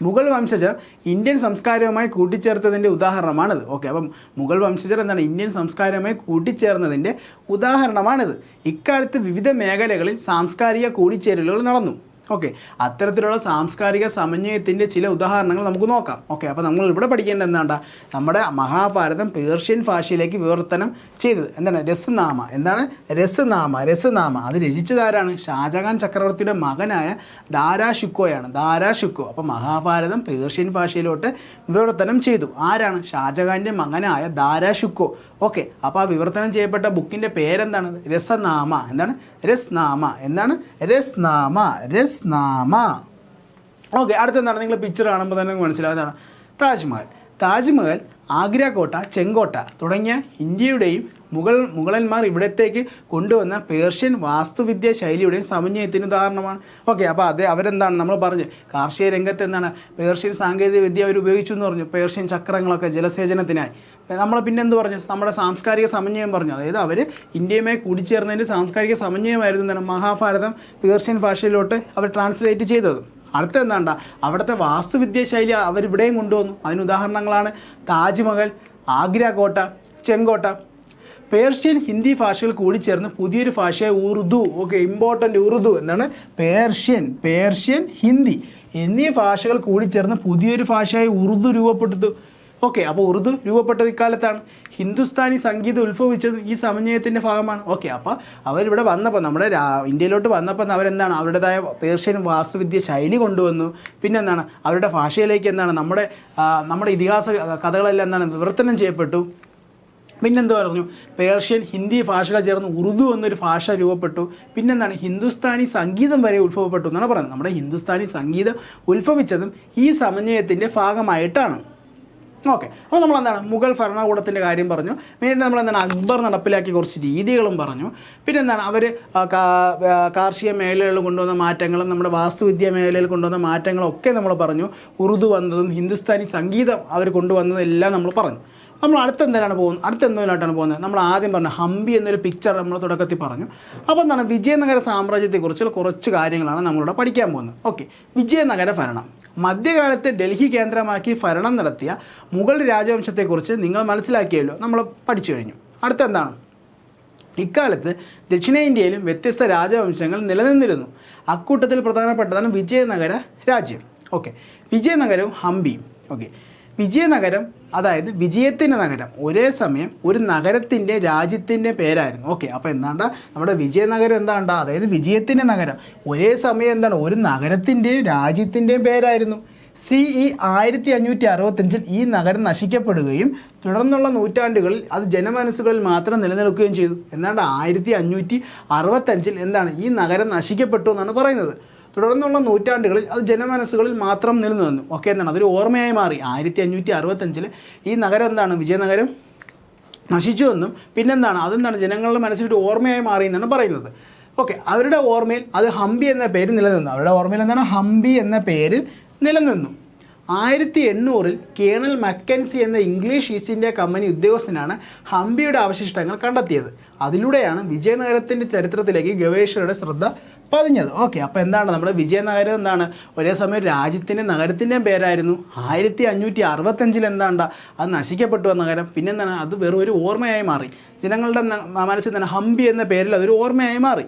മുഗൾ വംശജർ ഇന്ത്യൻ സംസ്കാരവുമായി കൂട്ടിച്ചേർത്തതിൻ്റെ ഉദാഹരണമാണിത്. ഓക്കെ, അപ്പം മുഗൾ വംശജർ എന്താണ്, ഇന്ത്യൻ സംസ്കാരവുമായി കൂട്ടിച്ചേർന്നതിൻ്റെ ഉദാഹരണമാണിത്. ഇക്കാലത്ത് വിവിധ മേഖലകളിൽ സാംസ്കാരിക കൂടിച്ചേരലുകൾ നടന്നു. ഓക്കെ, അത്തരത്തിലുള്ള സാംസ്കാരിക സമന്വയത്തിൻ്റെ ചില ഉദാഹരണങ്ങൾ നമുക്ക് നോക്കാം. ഓക്കെ, അപ്പോൾ നമ്മൾ ഇവിടെ പഠിക്കേണ്ടത് എന്താണ്ടാ, നമ്മുടെ മഹാഭാരതം പേർഷ്യൻ ഭാഷയിലേക്ക് വിവർത്തനം ചെയ്തത് എന്താണ്? രസ്നാമ. എന്താണ്? രസ്നാമ. അത് രചിച്ചതാരാണ്? ഷാജഹാൻ ചക്രവർത്തിയുടെ മകനായ ദാരാ ഷിക്കോയാണ്. ദാരാ ഷിക്കോ. അപ്പോൾ മഹാഭാരതം പേർഷ്യൻ ഭാഷയിലോട്ട് വിവർത്തനം ചെയ്തു. ആരാണ്? ഷാജഹാൻ്റെ മകനായ ദാരാ ഷിക്കോ. ഓക്കെ, അപ്പോൾ ആ വിവർത്തനം ചെയ്യപ്പെട്ട ബുക്കിൻ്റെ പേരെന്താണ്? രസനാമ. എന്താണ്? രസ്നാമ. ഓക്കെ, അടുത്തെന്താണ്, നിങ്ങൾ പിക്ചർ കാണുമ്പോൾ തന്നെ മനസ്സിലാവുന്നതാണ് താജ്മഹൽ, ആഗ്ര കോട്ട, ചെങ്കോട്ട തുടങ്ങിയ ഇന്ത്യയുടെയും മുഗളന്മാർ ഇവിടത്തേക്ക് കൊണ്ടുവന്ന പേർഷ്യൻ വാസ്തുവിദ്യ ശൈലിയുടെയും സമന്വയത്തിന് ഉദാഹരണമാണ്. ഓക്കെ, അപ്പോൾ അവരെന്താണ് നമ്മൾ പറഞ്ഞു, കാർഷിക രംഗത്ത് എന്താണ് പേർഷ്യൻ സാങ്കേതിക വിദ്യ അവർ ഉപയോഗിച്ചു എന്ന് പറഞ്ഞു. പേർഷ്യൻ ചക്രങ്ങളൊക്കെ ജലസേചനത്തിനായി. നമ്മൾ പിന്നെന്ത് പറഞ്ഞു? നമ്മുടെ സാംസ്കാരിക സമന്വയം പറഞ്ഞു. അതായത് അവർ ഇന്ത്യയുമായി കൂടിച്ചേർന്നതിൻ്റെ സാംസ്കാരിക സമന്വയമായിരുന്നു എന്താണ്, മഹാഭാരതം പേർഷ്യൻ ഭാഷയിലോട്ട് അവർ ട്രാൻസ്ലേറ്റ് ചെയ്തത്. അടുത്ത എന്താണ്ട, അവിടുത്തെ വാസ്തുവിദ്യ ശൈലി അവരിവിടെയും കൊണ്ടുവന്നു. അതിന് ഉദാഹരണങ്ങളാണ് താജ്മഹൽ, ആഗ്ര കോട്ട, ചെങ്കോട്ട. പേർഷ്യൻ, ഹിന്ദി ഭാഷകൾ കൂടിച്ചേർന്ന് പുതിയൊരു ഭാഷയായ ഉറുദു. ഓക്കെ, ഇമ്പോർട്ടൻ്റ്, ഉറുദു എന്താണ്? പേർഷ്യൻ, ഹിന്ദി എന്നീ ഭാഷകൾ കൂടിച്ചേർന്ന് പുതിയൊരു ഭാഷയായി ഉറുദു രൂപപ്പെട്ടു. ഓക്കെ, അപ്പോൾ ഉറുദു രൂപപ്പെട്ടത് ഇക്കാലത്താണ്. ഹിന്ദുസ്ഥാനി സംഗീതം ഉത്ഭവിച്ചത് ഈ സമന്വയത്തിൻ്റെ ഭാഗമാണ്. ഓക്കെ, അപ്പോൾ അവരിവിടെ വന്നപ്പോൾ നമ്മുടെ ഇന്ത്യയിലോട്ട് വന്നപ്പോൾ അവരെന്താണ് അവരുടേതായ പേർഷ്യൻ വാസ്തുവിദ്യ ശൈലി കൊണ്ടുവന്നു. പിന്നെ എന്താണ് അവരുടെ ഭാഷയിലേക്ക് എന്താണ് നമ്മുടെ ഇതിഹാസ കഥകളെല്ലാം എന്താണ് വിവർത്തനം ചെയ്യപ്പെട്ടു. പിന്നെന്ത് പറഞ്ഞു, പേർഷ്യൻ ഹിന്ദി ഭാഷകൾ ചേർന്ന് ഉറുദു എന്നൊരു ഭാഷ രൂപപ്പെട്ടു. പിന്നെന്താണ് ഹിന്ദുസ്ഥാനി സംഗീതം വരെ ഉത്ഭവപ്പെട്ടു എന്നാണ് പറയുന്നത്. നമ്മുടെ ഹിന്ദുസ്ഥാനി സംഗീതം ഉത്ഭവിച്ചതും ഈ സമന്വയത്തിൻ്റെ ഭാഗമായിട്ടാണ്. ഓക്കെ, അപ്പോൾ നമ്മളെന്താണ് മുഗൾ ഭരണകൂടത്തിൻ്റെ കാര്യം പറഞ്ഞു. മെയിനായിട്ട് നമ്മളെന്താണ് അക്ബർ നടപ്പിലാക്കിയ കുറച്ച് രീതികളും പറഞ്ഞു. പിന്നെ എന്താണ് അവർ കാർഷിക മേഖലകളിൽ കൊണ്ടുവന്ന മാറ്റങ്ങളും നമ്മുടെ വാസ്തുവിദ്യാ മേഖലയിൽ കൊണ്ടുവന്ന മാറ്റങ്ങളും ഒക്കെ നമ്മൾ പറഞ്ഞു. ഉറുദു വന്നതും ഹിന്ദുസ്ഥാനി സംഗീതം അവർ കൊണ്ടുവന്നതും എല്ലാം നമ്മൾ പറഞ്ഞു. നമ്മൾ അടുത്തെന്തിനാണ് പോകുന്നത്, നമ്മൾ ആദ്യം പറഞ്ഞു ഹംപി എന്നൊരു പിക്ചർ നമ്മൾ തുടക്കത്തിൽ പറഞ്ഞു. അപ്പോൾ എന്താണ് വിജയനഗര സാമ്രാജ്യത്തെക്കുറിച്ചുള്ള കുറച്ച് കാര്യങ്ങളാണ് നമ്മളിവിടെ പഠിക്കാൻ പോകുന്നത്. ഓക്കെ, വിജയനഗര ഭരണം. മധ്യകാലത്ത് ഡൽഹി കേന്ദ്രമാക്കി ഭരണം നടത്തിയ മുഗൾ രാജവംശത്തെക്കുറിച്ച് നിങ്ങൾ മനസ്സിലാക്കിയല്ലോ, നമ്മൾ പഠിച്ചു കഴിഞ്ഞു. അടുത്തെന്താണ്, ഇക്കാലത്ത് ദക്ഷിണേന്ത്യയിലും വ്യത്യസ്ത രാജവംശങ്ങൾ നിലനിന്നിരുന്നു. അക്കൂട്ടത്തിൽ പ്രധാനപ്പെട്ടതാണ് വിജയനഗര രാജ്യം. ഓക്കെ, വിജയനഗരവും ഹംപിയും. ഓക്കെ, വിജയനഗരം അതായത് വിജയത്തിൻ്റെ നഗരം ഒരേ സമയം ഒരു നഗരത്തിൻ്റെ രാജ്യത്തിൻ്റെ പേരായിരുന്നു. ഓക്കെ, അപ്പോൾ എന്താണ്ട നമ്മുടെ വിജയനഗരം എന്താണ്ട അതായത് വിജയത്തിൻ്റെ നഗരം ഒരേ സമയം എന്താണ് ഒരു നഗരത്തിൻ്റെയും രാജ്യത്തിൻ്റെയും പേരായിരുന്നു. CE 1565 ഈ നഗരം നശിക്കപ്പെടുകയും തുടർന്നുള്ള നൂറ്റാണ്ടുകളിൽ അത് ജനമനസ്സുകളിൽ മാത്രം നിലനിൽക്കുകയും ചെയ്തു. എന്നാണ്ട് 1565 എന്താണ് ഈ നഗരം നശിക്കപ്പെട്ടു എന്നാണ് പറയുന്നത്. തുടർന്നുള്ള നൂറ്റാണ്ടുകളിൽ അത് ജനമനസ്സുകളിൽ മാത്രം നിലനിന്നു. ഓക്കെ, എന്താണ് അതൊരു ഓർമ്മയായി മാറി. 1565 ഈ നഗരം എന്താണ് വിജയനഗരം നശിച്ചുവെന്നും പിന്നെന്താണ് അതെന്താണ് ജനങ്ങളുടെ മനസ്സിലൊരു ഓർമ്മയായി മാറി എന്നാണ് പറയുന്നത്. ഓക്കെ, അവരുടെ ഓർമ്മയിൽ അത് ഹംപി എന്ന പേര് നിലനിന്നു. അവരുടെ ഓർമ്മയിൽ എന്താണ് ഹംപി എന്ന പേരിൽ നിലനിന്നു. 1800 കേണൽ മക്കൻസി എന്ന ഇംഗ്ലീഷ് ഈസ്റ്റ് ഇന്ത്യ കമ്പനി ഉദ്യോഗസ്ഥനാണ് ഹംപിയുടെ അവശിഷ്ടങ്ങൾ കണ്ടെത്തിയത്. അതിലൂടെയാണ് വിജയനഗരത്തിൻ്റെ ചരിത്രത്തിലേക്ക് ഗവേഷകരുടെ ശ്രദ്ധ പതിഞ്ഞത്. ഓക്കെ, അപ്പോൾ എന്താണ് നമ്മുടെ വിജയനഗരം എന്താണ് ഒരേ സമയം രാജ്യത്തിൻ്റെ നഗരത്തിൻ്റെയും പേരായിരുന്നു. 1565 എന്താണ്ട അത് നശിക്കപ്പെട്ടു നഗരം. പിന്നെന്താണ് അത് വെറും ഒരു ഓർമ്മയായി മാറി. ജനങ്ങളുടെ മനസ്സിൽ തന്നെ ഹംപി എന്ന പേരിൽ അതൊരു ഓർമ്മയായി മാറി.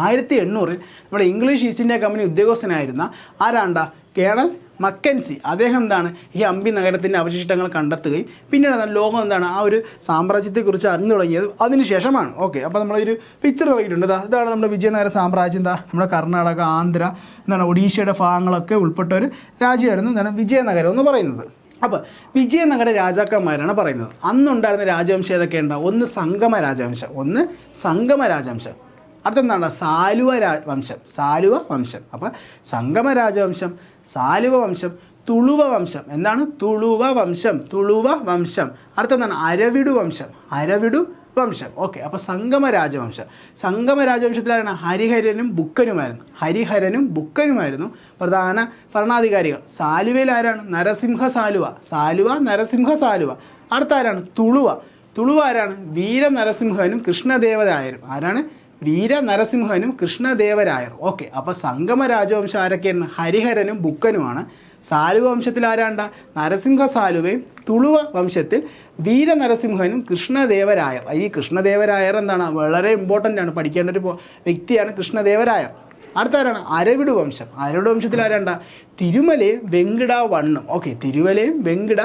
1800 നമ്മുടെ ഇംഗ്ലീഷ് ഈസ്റ്റ് ഇന്ത്യ കമ്പനി ഉദ്യോഗസ്ഥനായിരുന്ന ആരാണ്ട കേണൽ മക്കൻസി അദ്ദേഹം എന്താണ് ഈ ഹംപി നഗരത്തിൻ്റെ അവശിഷ്ടങ്ങൾ കണ്ടെത്തുകയും പിന്നീട് ലോകം എന്താണ് ആ ഒരു സാമ്രാജ്യത്തെക്കുറിച്ച് അറിഞ്ഞു തുടങ്ങിയത് അതിനുശേഷമാണ്. ഓക്കെ, അപ്പോൾ നമ്മളൊരു പിക്ചർ തുടങ്ങിയിട്ടുണ്ട്. ഇതാണ് നമ്മുടെ വിജയനഗര സാമ്രാജ്യം. നമ്മുടെ കർണാടക, ആന്ധ്ര, എന്താണ് ഒഡീഷയുടെ ഭാഗങ്ങളൊക്കെ ഉൾപ്പെട്ട ഒരു രാജ്യമായിരുന്നു എന്താണ് വിജയനഗരം എന്ന് പറയുന്നത്. അപ്പോൾ വിജയനഗര രാജാക്കന്മാരാണ് പറയുന്നത്. അന്നുണ്ടായിരുന്ന രാജവംശം ഏതൊക്കെയുണ്ട്? ഒന്ന് സംഗമ രാജവംശം. അടുത്തെന്താണ് സാലുവ വംശം. അപ്പോൾ സംഗമ രാജവംശം, സാലുവ വംശം, തുളുവ വംശം. എന്താണ് തുളുവ വംശം. അടുത്തെന്താണ് അരവിടു വംശം. ഓക്കെ, അപ്പോൾ സംഗമ രാജവംശത്തിലാണ് ഹരിഹരനും ബുക്കനുമായിരുന്നു പ്രധാന ഭരണാധികാരികൾ. സാലുവയിൽ ആരാണ്? നരസിംഹ സാലുവ. അടുത്ത ആരാണ്? തുളുവ ആരാണ്? വീരനരസിംഹനും കൃഷ്ണദേവരായരും. ആരാണ്? വീരനരസിംഹനും കൃഷ്ണദേവരായർ. ഓക്കെ, അപ്പോൾ സംഗമ രാജവംശം ആരൊക്കെയാണ്? ഹരിഹരനും ബുക്കനുമാണ്. സാലുവ വംശത്തിൽ ആരാണ്ട? നരസിംഹ സാലുവയും. തുളുവ വംശത്തിൽ വീരനരസിംഹനും കൃഷ്ണദേവരായർ. ഈ കൃഷ്ണദേവരായർ എന്താണ് വളരെ ഇമ്പോർട്ടൻ്റ് ആണ്, പഠിക്കേണ്ട ഒരു വ്യക്തിയാണ് കൃഷ്ണദേവരായർ. അടുത്താരാണ്? അരവിടു വംശത്തിൽ ആരാണ്ട? തിരുമലയും വെങ്കിട വണ്ണും. ഓക്കെ, തിരുമലയും വെങ്കിട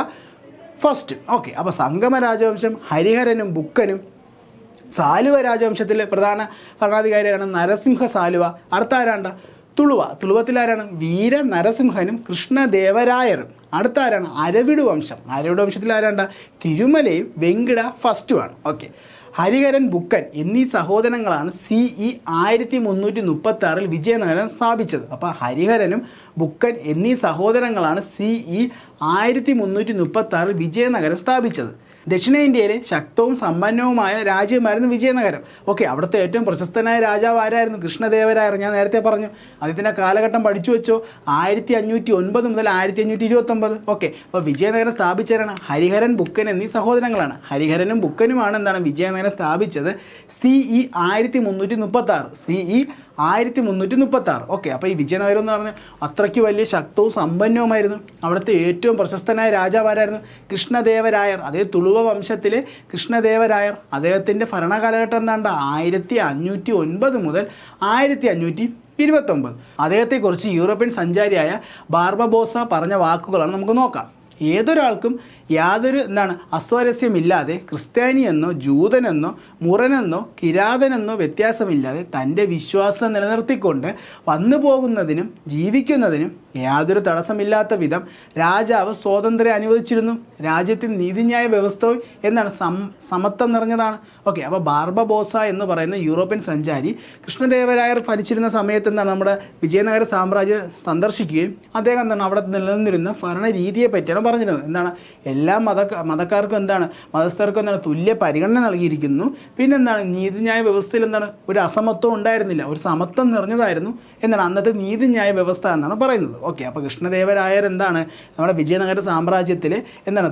ഫസ്റ്റ്. ഓക്കെ, അപ്പോൾ സംഗമ രാജവംശം ഹരിഹരനും ബുക്കനും. സാലുവ രാജവംശത്തിലെ പ്രധാന ഭരണാധികാരിയാണ് നരസിംഹ സാലുവ. അടുത്ത ആരാണ്ട? തുളുവത്തിലാരാണ്? വീരനരസിംഹനും കൃഷ്ണദേവരായരും. അടുത്ത ആരാണ്? അരവിടു വംശത്തിൽ ആരാണ്ട? തിരുമലയും വെങ്കിട ഫസ്റ്റുമാണ്. ഓക്കെ, ഹരിഹരൻ ബുക്കൻ എന്നീ സഹോദരങ്ങളാണ് CE 1336 വിജയനഗരം സ്ഥാപിച്ചത്. അപ്പോൾ ഹരിഹരനും ബുക്കൻ എന്നീ സഹോദരങ്ങളാണ് CE 1336 വിജയനഗരം സ്ഥാപിച്ചത്. ദക്ഷിണേന്ത്യയിലെ ശക്തവും സമ്പന്നവുമായ രാജ്യമായിരുന്നു വിജയനഗരം. ഓക്കെ, അവിടുത്തെ ഏറ്റവും പ്രശസ്തനായ രാജാവ് ആരായിരുന്നു? കൃഷ്ണദേവരായർ. ഞാൻ നേരത്തെ പറഞ്ഞു അദ്ദേഹത്തിൻ്റെ കാലഘട്ടം പഠിച്ചു വെച്ചോ, 1509 മുതൽ 1529. ഓക്കെ, അപ്പോൾ വിജയനഗരം സ്ഥാപിച്ചവരാണ് ഹരിഹരൻ ബുക്കൻ എന്നീ സഹോദരങ്ങളാണ്. ഹരിഹരനും ബുക്കനുമാണ് എന്താണ് വിജയനഗരം സ്ഥാപിച്ചത്. CE 1336. ഓക്കെ, അപ്പോൾ ഈ വിജയനഗരം എന്ന് പറഞ്ഞാൽ അത്രയ്ക്ക് വലിയ ശക്തവും സമ്പന്നവുമായിരുന്നു. അവിടുത്തെ ഏറ്റവും പ്രശസ്തനായ രാജാവ് ആരായിരുന്നു? കൃഷ്ണദേവരായർ. അതേ തുളുവ വംശത്തിലെ കൃഷ്ണദേവരായർ. അദ്ദേഹത്തിൻ്റെ ഭരണകാലഘട്ടം എന്താണ്ട് 1509 മുതൽ 1529. അദ്ദേഹത്തെക്കുറിച്ച് യൂറോപ്യൻ സഞ്ചാരിയായ ബാർബബോസ പറഞ്ഞ വാക്കുകളാണ് നമുക്ക് നോക്കാം. ഏതൊരാൾക്കും യാതൊരു അസ്വാരസ്യമില്ലാതെ ക്രിസ്ത്യാനിയെന്നോ ജൂതനെന്നോ മുറനെന്നോ കിരാതനെന്നോ വ്യത്യാസമില്ലാതെ തൻ്റെ വിശ്വാസം നിലനിർത്തിക്കൊണ്ട് വന്നു പോകുന്നതിനും ജീവിക്കുന്നതിനും യാതൊരു തടസ്സമില്ലാത്ത വിധം രാജാവ് സ്വാതന്ത്ര്യം അനുവദിച്ചിരുന്നു. രാജ്യത്തിൽ നീതിന്യായ വ്യവസ്ഥ സമത്വം നിറഞ്ഞതാണ്. ഓക്കെ, അപ്പോൾ ബാർബബോസ എന്ന് പറയുന്ന യൂറോപ്യൻ സഞ്ചാരി കൃഷ്ണദേവരായർ ഭരിച്ചിരുന്ന സമയത്ത് നമ്മുടെ വിജയനഗര സാമ്രാജ്യം സന്ദർശിക്കുകയും അദ്ദേഹം അവിടെ നിലനിന്നിരുന്ന ഭരണരീതിയെ പറ്റിയാണ് പറഞ്ഞിരുന്നത്. എല്ലാ മതക്കാർക്കും മതസ്ഥർക്കും തുല്യ പരിഗണന നൽകിയിരിക്കുന്നു. പിന്നെന്താണ് നീതിന്യായ വ്യവസ്ഥയിൽ ഒരു അസമത്വം ഉണ്ടായിരുന്നില്ല, ഒരു സമത്വം നിറഞ്ഞതായിരുന്നു അന്നത്തെ നീതിന്യായ വ്യവസ്ഥ എന്നാണ് പറയുന്നത്. ഓക്കെ, അപ്പോൾ കൃഷ്ണദേവരായർ നമ്മുടെ വിജയനഗര സാമ്രാജ്യത്തിലെ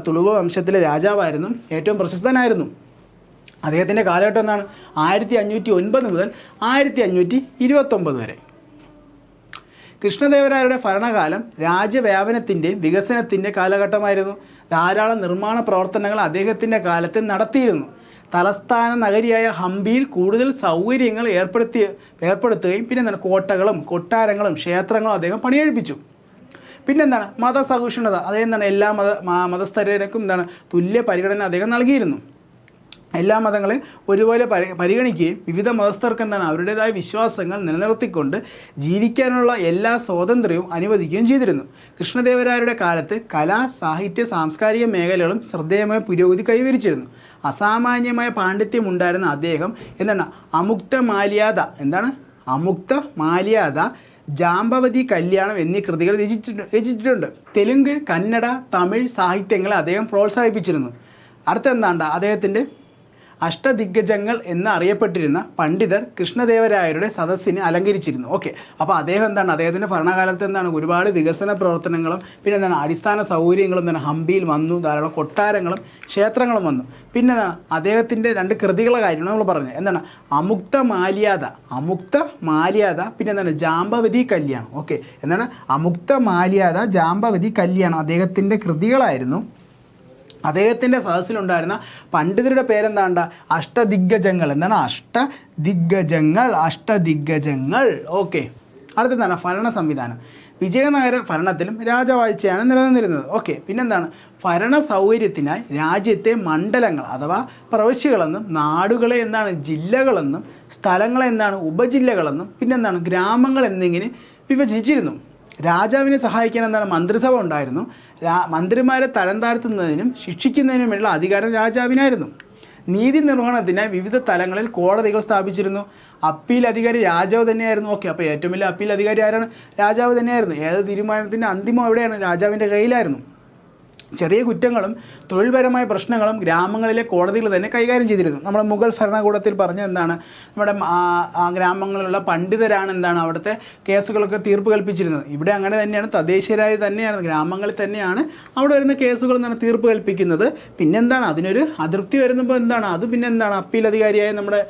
തുളുവ വംശത്തിലെ രാജാവായിരുന്നു, ഏറ്റവും പ്രശസ്തനായിരുന്നു. അദ്ദേഹത്തിൻ്റെ കാലഘട്ടം 1509 മുതൽ 1529 വരെ. കൃഷ്ണദേവരായരുടെ ഭരണകാലം രാജ്യവ്യാപനത്തിൻ്റെ വികസനത്തിൻ്റെ കാലഘട്ടമായിരുന്നു. ധാരാളം നിർമ്മാണ പ്രവർത്തനങ്ങൾ അദ്ദേഹത്തിൻ്റെ കാലത്ത് നടത്തിയിരുന്നു. തലസ്ഥാന നഗരിയായ ഹംപിയിൽ കൂടുതൽ സൗകര്യങ്ങൾ ഏർപ്പെടുത്തുകയും പിന്നെ കോട്ടകളും കൊട്ടാരങ്ങളും ക്ഷേത്രങ്ങളും അദ്ദേഹം പണിയെഴുപ്പിച്ചു. പിന്നെന്താണ് മതസഹിഷ്ണുത, അതായത് എല്ലാ മതസ്ഥരർക്കും തുല്യ പരിഗണന അദ്ദേഹം നൽകിയിരുന്നു. എല്ലാ മതങ്ങളെയും ഒരുപോലെ പരിഗണിക്കുകയും വിവിധ മതസ്ഥർക്ക് അവരുടേതായ വിശ്വാസങ്ങൾ നിലനിർത്തിക്കൊണ്ട് ജീവിക്കാനുള്ള എല്ലാ സ്വാതന്ത്ര്യവും അനുവദിക്കുകയും ചെയ്തിരുന്നു. കൃഷ്ണദേവരായരുടെ കാലത്ത് കലാ സാഹിത്യ സാംസ്കാരിക മേഖലകളും ശ്രദ്ധേയമായ പുരോഗതി കൈവരിച്ചിരുന്നു. അസാമാന്യമായ പാണ്ഡിത്യം ഉണ്ടായിരുന്ന അദ്ദേഹം അമുക്ത മാല്യാദ, ജാമ്പവതി കല്യാണം എന്നീ കൃതികൾ രചിച്ചിട്ടുണ്ട്. തെലുങ്ക്, കന്നഡ, തമിഴ് സാഹിത്യങ്ങളെ അദ്ദേഹം പ്രോത്സാഹിപ്പിച്ചിരുന്നു. അദ്ദേഹത്തിൻ്റെ അഷ്ടദിഗ്ഗജങ്ങൾ എന്നറിയപ്പെട്ടിരുന്ന പണ്ഡിതർ കൃഷ്ണദേവരായരുടെ സദസ്സിനെ അലങ്കരിച്ചിരുന്നു. ഓക്കെ, അപ്പോൾ അദ്ദേഹം അദ്ദേഹത്തിൻ്റെ ഭരണകാലത്ത് ഒരുപാട് വികസന പ്രവർത്തനങ്ങളും പിന്നെ അടിസ്ഥാന സൗകര്യങ്ങളും ഹംപിയിൽ വന്നു, ധാരാളം കൊട്ടാരങ്ങളും ക്ഷേത്രങ്ങളും വന്നു. പിന്നെ അദ്ദേഹത്തിൻ്റെ 2 കൃതികളെ കാര്യമാണ് നമ്മൾ പറഞ്ഞത്. അമുക്ത മാല്യാദ പിന്നെ ജാമ്പവതി കല്യാണം. ഓക്കെ, അമുക്ത മാല്യാദ, ജാമ്പവതി കല്യാണം അദ്ദേഹത്തിൻ്റെ കൃതികളായിരുന്നു. അദ്ദേഹത്തിൻ്റെ സദസ്സിലുണ്ടായിരുന്ന പണ്ഡിതരുടെ പേരെന്താണ്ട അഷ്ടദിഗ്ഗജങ്ങൾ. അഷ്ടദിഗ്ഗജങ്ങൾ. ഓക്കെ, അടുത്തെന്താണ് ഭരണ സംവിധാനം. വിജയനഗര ഭരണത്തിലും രാജവാഴ്ചയാണ് നിലനിന്നിരുന്നത്. ഓക്കെ, ഭരണ സൗകര്യത്തിനായി രാജ്യത്തെ മണ്ഡലങ്ങൾ അഥവാ പ്രവിശ്യകളെന്നും നാടുകളെ ജില്ലകളെന്നും സ്ഥലങ്ങളെ ഉപജില്ലകളെന്നും പിന്നെ ഗ്രാമങ്ങൾ എന്നിങ്ങനെ വിഭജിച്ചിരുന്നു. രാജാവിനെ സഹായിക്കാൻ മന്ത്രിസഭ ഉണ്ടായിരുന്നു. മന്ത്രിമാരെ തരം താഴ്ത്തുന്നതിനും ശിക്ഷിക്കുന്നതിനുമുള്ള അധികാരം രാജാവിനായിരുന്നു. നീതി നിർവഹണത്തിനായി വിവിധ തലങ്ങളിൽ കോടതികൾ സ്ഥാപിച്ചിരുന്നു. അപ്പീൽ അധികാരി രാജാവ് തന്നെയായിരുന്നു. ഓക്കെ, അപ്പോൾ ഏറ്റവും വലിയ അപ്പീൽ അധികാരി ആരാണ്? രാജാവ് തന്നെയായിരുന്നു. ഏത് തീരുമാനത്തിൻ്റെ അന്തിമം എവിടെയാണ്? രാജാവിൻ്റെ കയ്യിലായിരുന്നു. ചെറിയ കുറ്റങ്ങളും തൊഴിൽപരമായ പ്രശ്നങ്ങളും ഗ്രാമങ്ങളിലെ കോടതികൾ തന്നെ കൈകാര്യം ചെയ്തിരുന്നു. നമ്മൾ മുഗൾ ഭരണകൂടത്തിൽ പറഞ്ഞ നമ്മുടെ ഗ്രാമങ്ങളിലുള്ള പണ്ഡിതരാണ് അവിടുത്തെ കേസുകളൊക്കെ തീർപ്പ് കൽപ്പിച്ചിരുന്നത്. ഇവിടെ അങ്ങനെ തന്നെയാണ്, തദ്ദേശീയരായി തന്നെയാണ്, ഗ്രാമങ്ങളിൽ തന്നെയാണ് അവിടെ വരുന്ന കേസുകൾ തീർപ്പ് കൽപ്പിക്കുന്നത്. അതിനൊരു അതൃപ്തി വരുമ്പോൾ അത് അപ്പീൽ അധികാരിയായ നമ്മുടെ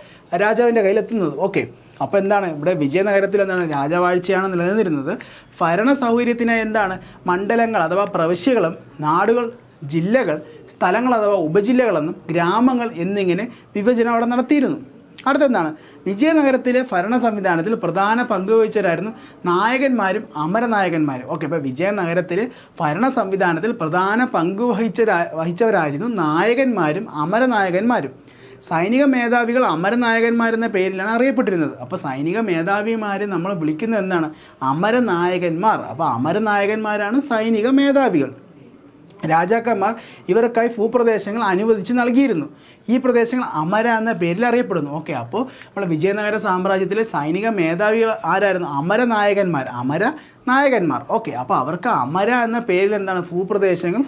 രാജാവിൻ്റെ കയ്യിലെത്തുന്നത്. ഓക്കെ, അപ്പോൾ ഇവിടെ വിജയനഗരത്തിൽ രാജവാഴ്ചയാണ് നിലനിന്നിരുന്നത്. ഭരണ സൗകര്യത്തിനായി മണ്ഡലങ്ങൾ അഥവാ പ്രവിശ്യകളും നാടുകൾ, ജില്ലകൾ, സ്ഥലങ്ങൾ അഥവാ ഉപജില്ലകളെന്നും ഗ്രാമങ്ങൾ എന്നിങ്ങനെ വിഭജനം അവിടെ നടത്തിയിരുന്നു. വിജയനഗരത്തിലെ ഭരണ സംവിധാനത്തിൽ പ്രധാന പങ്ക് വഹിച്ചവരായിരുന്നു നായകന്മാരും അമരനായകന്മാരും. ഓക്കെ, അപ്പോൾ വിജയനഗരത്തിലെ ഭരണ സംവിധാനത്തിൽ പ്രധാന പങ്ക് വഹിച്ചവരായിരുന്നു നായകന്മാരും അമരനായകന്മാരും. സൈനിക മേധാവികൾ അമരനായകന്മാരെന്ന പേരിലാണ് അറിയപ്പെട്ടിരുന്നത്. അപ്പോൾ സൈനിക മേധാവിമാരെ നമ്മൾ വിളിക്കുന്നത് അമരനായകന്മാർ. അപ്പോൾ അമരനായകന്മാരാണ് സൈനിക മേധാവികൾ. രാജാക്കന്മാർ ഇവർക്കായി ഭൂപ്രദേശങ്ങൾ അനുവദിച്ച് നൽകിയിരുന്നു. ഈ പ്രദേശങ്ങൾ അമര എന്ന പേരിൽ അറിയപ്പെടുന്നു. ഓക്കെ, അപ്പോൾ നമ്മുടെ വിജയനഗര സാമ്രാജ്യത്തിലെ സൈനിക മേധാവികൾ ആരായിരുന്നു? അമരനായകന്മാർ. ഓക്കെ, അപ്പോൾ അവർക്ക് അമര എന്ന പേരിൽ ഭൂപ്രദേശങ്ങൾ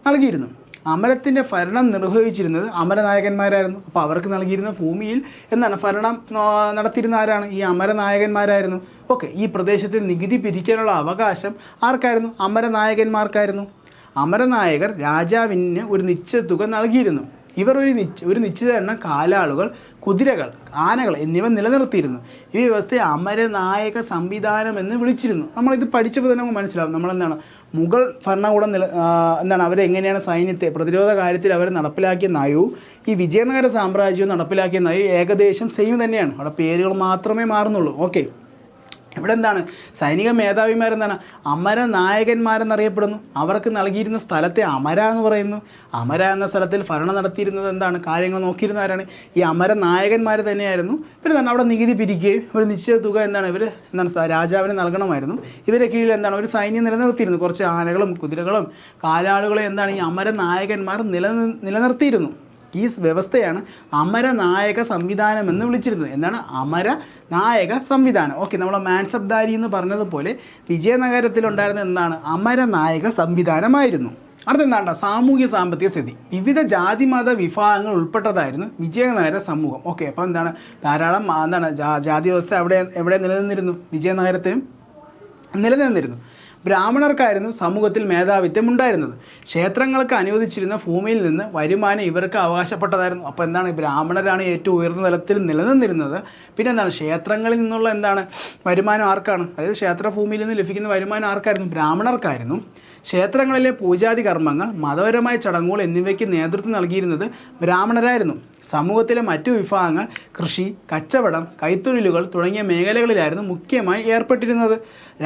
നൽകിയിരുന്നു. അമരത്തിൻ്റെ ഭരണം നിർവഹിച്ചിരുന്നത് അമരനായകന്മാരായിരുന്നു. അപ്പോൾ അവർക്ക് നൽകിയിരുന്ന ഭൂമിയിൽ ഭരണം നടത്തിയിരുന്ന ആരാണ്? ഈ അമരനായകന്മാരായിരുന്നു. ഓക്കെ, ഈ പ്രദേശത്തെ നികുതി പിരിക്കാനുള്ള അവകാശം ആർക്കായിരുന്നു? അമരനായകന്മാർക്കായിരുന്നു. അമരനായകർ രാജാവിന് ഒരു നിശ്ചിത തുക നൽകിയിരുന്നു. ഇവർ ഒരു നിശ്ചിത എണ്ണം കാലാളുകൾ, കുതിരകൾ, ആനകൾ എന്നിവ നിലനിർത്തിയിരുന്നു. ഈ വ്യവസ്ഥയെ അമരനായക സംവിധാനം എന്ന് വിളിച്ചിരുന്നു. നമ്മളിത് പഠിച്ചപ്പോൾ തന്നെ നമുക്ക് മനസ്സിലാവും മുഗൾ ഭരണകൂടം അവരെങ്ങനെയാണ് സൈന്യത്തെ പ്രതിരോധ കാര്യത്തിൽ അവർ നടപ്പിലാക്കിയ നയവും ഈ വിജയനഗര സാമ്രാജ്യവും നടപ്പിലാക്കിയ നയം ഏകദേശം സെയിം തന്നെയാണ്. അവിടെ പേരുകൾ മാത്രമേ മാറുന്നുള്ളൂ. ഓക്കെ, ഇവിടെ എന്താണ് സൈനിക മേധാവിമാരെന്താണ് അമര നായകന്മാരെന്നറിയപ്പെടുന്നു. അവർക്ക് നൽകിയിരുന്ന സ്ഥലത്തെ അമര എന്ന് പറയുന്നു. അമര എന്ന സ്ഥലത്തിൽ ഭരണം നടത്തിയിരുന്നത് എന്താണ്, കാര്യങ്ങൾ നോക്കിയിരുന്നവരാണ് ഈ അമര നായകന്മാർ തന്നെയായിരുന്നു. പിന്നെ തന്നെ അവിടെ നികുതി പിരിക്കുകയും ഒരു നിശ്ചിത തുക എന്താണ് രാജാവിന് നൽകണമായിരുന്നു. ഇവരെ കീഴിൽ എന്താണ് ഒരു സൈന്യം നിലനിർത്തിയിരുന്നു. കുറച്ച് ആനകളും കുതിരകളും കാലാളുകളും എന്താണ് ഈ അമര നായകന്മാർ നിലനിർത്തിയിരുന്നു. ഈ വ്യവസ്ഥയാണ് അമരനായക സംവിധാനം എന്ന് വിളിച്ചിരുന്നത്. എന്താണ് അമര നായക സംവിധാനം? ഓക്കെ, നമ്മൾ മാൻസബ്ദാരി എന്ന് പറഞ്ഞതുപോലെ വിജയനഗരത്തിലുണ്ടായിരുന്ന എന്താണ് അമരനായക സംവിധാനമായിരുന്നു. അടുത്തെന്താണ്ട സാമൂഹ്യ സാമ്പത്തിക സ്ഥിതി. വിവിധ ജാതി മത വിഭാഗങ്ങൾ ഉൾപ്പെട്ടതായിരുന്നു വിജയനഗര സമൂഹം. ഓക്കെ, അപ്പോൾ എന്താണ് ധാരാളം ജാതി വ്യവസ്ഥ എവിടെ നിലനിന്നിരുന്നു? വിജയനഗരത്തിലും നിലനിന്നിരുന്നു. ബ്രാഹ്മണർക്കായിരുന്നു സമൂഹത്തിൽ മേധാവിത്വം ഉണ്ടായിരുന്നത്. ക്ഷേത്രങ്ങൾക്ക് അനുവദിച്ചിരുന്ന ഭൂമിയിൽ നിന്ന് വരുമാനം ഇവർക്ക് അവകാശപ്പെട്ടതായിരുന്നു. അപ്പോൾ എന്താണ് ബ്രാഹ്മണരാണ് ഏറ്റവും ഉയർന്ന തലത്തിൽ നിലനിന്നിരുന്നത്. പിന്നെ എന്താണ് ക്ഷേത്രങ്ങളിൽ നിന്നുള്ള വരുമാനം ആർക്കാണ്? അതായത് ക്ഷേത്രഭൂമിയിൽ നിന്ന് ലഭിക്കുന്ന വരുമാനം ആർക്കായിരുന്നു? ബ്രാഹ്മണർക്കായിരുന്നു. ക്ഷേത്രങ്ങളിലെ പൂജാതി കർമ്മങ്ങൾ, മതപരമായ ചടങ്ങുകൾ എന്നിവയ്ക്ക് നേതൃത്വം നൽകിയിരുന്നത് ബ്രാഹ്മണരായിരുന്നു. സമൂഹത്തിലെ മറ്റു വിഭാഗങ്ങൾ കൃഷി, കച്ചവടം, കൈത്തൊഴിലുകൾ തുടങ്ങിയ മേഖലകളിലായിരുന്നു മുഖ്യമായി ഏർപ്പെട്ടിരുന്നത്.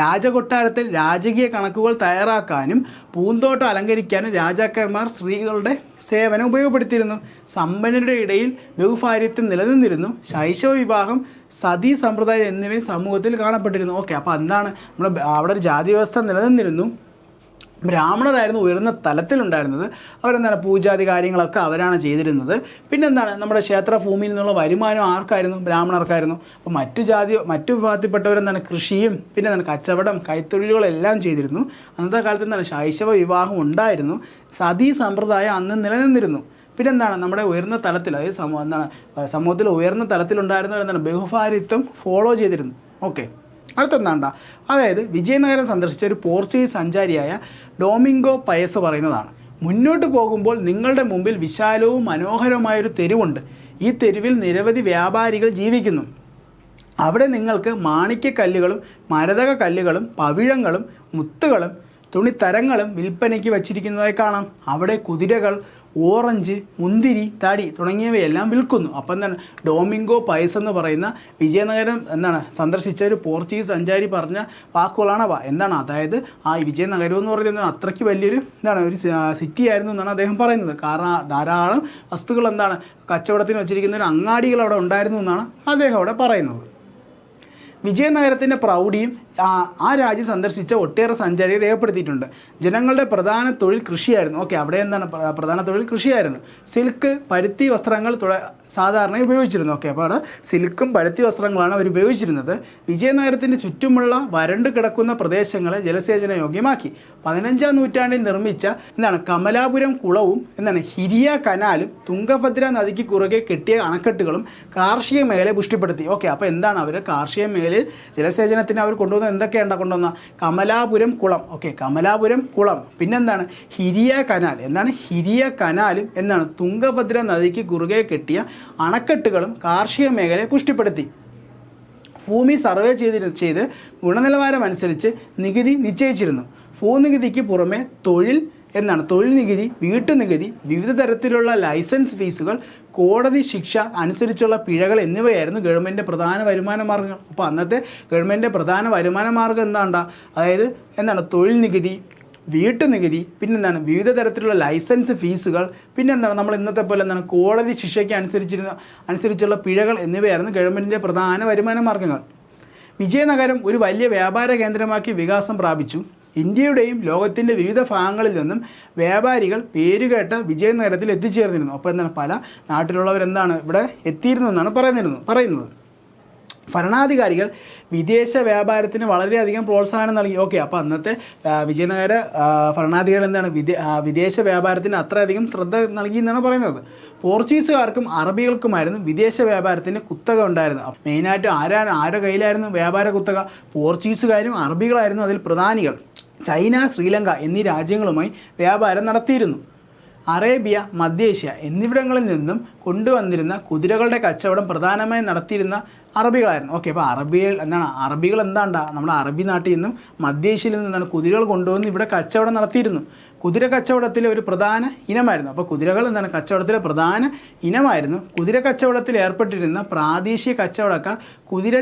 രാജകൊട്ടാരത്തിൽ രാജകീയ കണക്കുകൾ തയ്യാറാക്കാനും പൂന്തോട്ടം അലങ്കരിക്കാനും രാജാക്കന്മാർ സ്ത്രീകളുടെ സേവനം ഉപയോഗപ്പെടുത്തിയിരുന്നു. സമ്പന്നരുടെ ഇടയിൽ ബഹുഭാര്യത്വം നിലനിന്നിരുന്നു. ശൈശവ വിവാഹം, സതീ സമ്പ്രദായം എന്നിവ സമൂഹത്തിൽ കാണപ്പെട്ടിരുന്നു. ഓക്കെ, അപ്പോൾ എന്താണ് അവിടെ ഒരു ജാതി വ്യവസ്ഥ നിലനിന്നിരുന്നു. ബ്രാഹ്മണരായിരുന്നു ഉയർന്ന തലത്തിലുണ്ടായിരുന്നത്. അവരെന്താണ് പൂജാതി കാര്യങ്ങളൊക്കെ അവരാണ് ചെയ്തിരുന്നത്. പിന്നെന്താണ് നമ്മുടെ ക്ഷേത്രഭൂമിയിൽ നിന്നുള്ള വരുമാനം ആർക്കായിരുന്നു? ബ്രാഹ്മണർക്കായിരുന്നു. അപ്പോൾ മറ്റു വിഭാഗത്തിൽപ്പെട്ടവരെന്താണ് കൃഷിയും പിന്നെ കച്ചവടം, കൈത്തൊഴിലുകളെല്ലാം ചെയ്തിരുന്നു. അന്നത്തെ കാലത്ത് എന്താണ് ശൈശവ വിവാഹം ഉണ്ടായിരുന്നു. സതീ സമ്പ്രദായം അന്ന് നിലനിന്നിരുന്നു. പിന്നെന്താണ് നമ്മുടെ ഉയർന്ന തലത്തിൽ, അതായത് സമൂഹത്തിൽ ഉയർന്ന തലത്തിലുണ്ടായിരുന്നവരെന്താണ് ബഹുഭാര്യത്വം ഫോളോ ചെയ്തിരുന്നു. ഓക്കെ, അടുത്തെന്താണ്ട അതായത് വിജയനഗരം സന്ദർശിച്ച ഒരു പോർച്ചുഗീസ് സഞ്ചാരിയായ ഡോമിംഗോ പയസ് പറയുന്നതാണ്: മുന്നോട്ട് പോകുമ്പോൾ നിങ്ങളുടെ മുമ്പിൽ വിശാലവും മനോഹരമായൊരു തെരുവുണ്ട്. ഈ തെരുവിൽ നിരവധി വ്യാപാരികൾ ജീവിക്കുന്നു. അവിടെ നിങ്ങൾക്ക് മാണിക്യക്കല്ലുകളും മരതക കല്ലുകളും പവിഴങ്ങളും മുത്തുകളും തുണിത്തരങ്ങളും വിൽപ്പനയ്ക്ക് വച്ചിരിക്കുന്നതായി കാണാം. അവിടെ കുതിരകൾ, ഓറഞ്ച്, മുന്തിരി, തടി തുടങ്ങിയവയെല്ലാം വിൽക്കുന്നു. അപ്പം എന്താണ് ഡോമിംഗോ പയസ് എന്ന് പറയുന്ന വിജയനഗരം സന്ദർശിച്ച ഒരു പോർച്ചുഗീസ് സഞ്ചാരി പറഞ്ഞ വാക്കുകളാണവ. അതായത് ആ വിജയനഗരം എന്ന് പറയുന്നത് അത്രയ്ക്ക് വലിയൊരു ഒരു സിറ്റി ആയിരുന്നു എന്നാണ് അദ്ദേഹം പറയുന്നത്. കാരണം ധാരാളം വസ്തുക്കൾ കച്ചവടത്തിന് വെച്ചിരിക്കുന്ന ഒരു അങ്ങാടികൾ അവിടെ ഉണ്ടായിരുന്നു എന്നാണ് അദ്ദേഹം അവിടെ പറയുന്നത്. വിജയനഗരത്തിൻ്റെ പ്രൗഢിയും ആ രാജ്യം സന്ദർശിച്ച ഒട്ടേറെ സഞ്ചാരികൾ രേഖപ്പെടുത്തിയിട്ടുണ്ട്. ജനങ്ങളുടെ പ്രധാന തൊഴിൽ കൃഷിയായിരുന്നു. ഓക്കെ, അവിടെ പ്രധാന തൊഴിൽ കൃഷിയായിരുന്നു. സിൽക്ക്, പരുത്തി വസ്ത്രങ്ങൾ സാധാരണ ഉപയോഗിച്ചിരുന്നു. ഓക്കെ, അപ്പോൾ അവിടെ സിൽക്കും പരുത്തി വസ്ത്രങ്ങളാണ് അവർ ഉപയോഗിച്ചിരുന്നത്. വിജയനഗരത്തിൻ്റെ ചുറ്റുമുള്ള വരണ്ടു കിടക്കുന്ന പ്രദേശങ്ങളെ ജലസേചന യോഗ്യമാക്കി. 15-ാം നൂറ്റാണ്ടിൽ നിർമ്മിച്ച കമലാപുരം കുളവും ഹിരിയ കനാലും തുംഗഭദ്ര നദിക്ക് കുറുകെ കെട്ടിയ അണക്കെട്ടുകളും കാർഷിക മേഖലയെ പുഷ്ടിപ്പെടുത്തി. ഓക്കെ, അപ്പോൾ അവർ കാർഷിക മേഖലയിൽ ജലസേചനത്തിന് അവർ കൊണ്ടുവന്ന എന്തൊക്കെയാണ് കമലാപുരം കുളം. ഓക്കെ, കമലാപുരം കുളം. പിന്നെന്താണ് ഹിരിയ കനാൽ. ഹിരിയ കനാലും തുംഗഭദ്ര നദിക്ക് കുറുകെ കെട്ടിയ അണക്കെട്ടുകളും കാർഷിക മേഖലയെ പുഷ്ടിപ്പെടുത്തി. ഭൂമി സർവേ ചെയ്ത് ഗുണനിലവാരം അനുസരിച്ച് നികുതി നിശ്ചയിച്ചിരുന്നു. ഭൂനികുതിക്ക് പുറമെ തൊഴിൽ നികുതി, വീട്ടുനികുതി, വിവിധ തരത്തിലുള്ള ലൈസൻസ് ഫീസുകൾ, കോടതി ശിക്ഷ അനുസരിച്ചുള്ള പിഴകൾ എന്നിവയായിരുന്നു ഗവൺമെൻറ്റിൻ്റെ പ്രധാന വരുമാന മാർഗ്ഗങ്ങൾ. അപ്പോൾ അന്നത്തെ ഗവൺമെൻറ്റിൻ്റെ പ്രധാന വരുമാന മാർഗ്ഗം അതായത് തൊഴിൽ നികുതി, വീട്ടുനികുതി, വിവിധ തരത്തിലുള്ള ലൈസൻസ് ഫീസുകൾ, നമ്മൾ ഇന്നത്തെ പോലെ കോടതി ശിക്ഷയ്ക്ക് അനുസരിച്ചുള്ള പിഴകൾ എന്നിവയായിരുന്നു ഗവൺമെൻറ്റിൻ്റെ പ്രധാന വരുമാന മാർഗ്ഗങ്ങൾ. വിജയനഗരം ഒരു വലിയ വ്യാപാര കേന്ദ്രമാക്കി വികാസം പ്രാപിച്ചു. ഇന്ത്യയുടെയും ലോകത്തിൻ്റെ വിവിധ ഭാഗങ്ങളിൽ നിന്നും വ്യാപാരികൾ പേരുകേട്ട വിജയനഗരത്തിൽ എത്തിച്ചേർന്നിരുന്നു. അപ്പോൾ പല നാട്ടിലുള്ളവരെന്താണ് ഇവിടെ എത്തിയിരുന്നു എന്നാണ് പറയുന്നത്. ഭരണാധികാരികൾ വിദേശ വ്യാപാരത്തിന് വളരെയധികം പ്രോത്സാഹനം നൽകി. ഓക്കെ, അപ്പോൾ അന്നത്തെ വിജയനഗര ഭരണാധികാരികൾ വിദേശ വ്യാപാരത്തിന് അത്രയധികം ശ്രദ്ധ നൽകി എന്നാണ് പറയുന്നത്. പോർച്ചുഗീസുകാർക്കും അറബികൾക്കുമായിരുന്നു വിദേശ വ്യാപാരത്തിന് കുത്തക ഉണ്ടായിരുന്നത്. മെയിനായിട്ട് ആരുടെ കയ്യിലായിരുന്നു വ്യാപാര കുത്തക? പോർച്ചുഗീസുകാരും അറബികളായിരുന്നു അതിൽ പ്രധാനികൾ. ചൈന, ശ്രീലങ്ക എന്നീ രാജ്യങ്ങളുമായി വ്യാപാരം നടത്തിയിരുന്നു. അറേബ്യ, മധ്യേഷ്യ എന്നിവിടങ്ങളിൽ നിന്നും കൊണ്ടുവന്നിരുന്ന കുതിരകളുടെ കച്ചവടം പ്രധാനമായും നടത്തിയിരുന്ന അറബികളായിരുന്നു. ഓക്കെ, അപ്പോൾ അറബികൾ നമ്മുടെ അറബി നാട്ടിൽ നിന്നും മധ്യേഷ്യയിൽ നിന്നാണ് കുതിരകൾ കൊണ്ടുവന്ന് ഇവിടെ കച്ചവടം നടത്തിയിരുന്നു. കുതിര കച്ചവടത്തിലെ ഒരു പ്രധാന ഇനമായിരുന്നു. അപ്പോൾ കുതിരകൾ എന്താണ് കച്ചവടത്തിലെ പ്രധാന ഇനമായിരുന്നു. കുതിര കച്ചവടത്തിൽ ഏർപ്പെട്ടിരുന്ന പ്രാദേശിക കച്ചവടക്കാർ കുതിര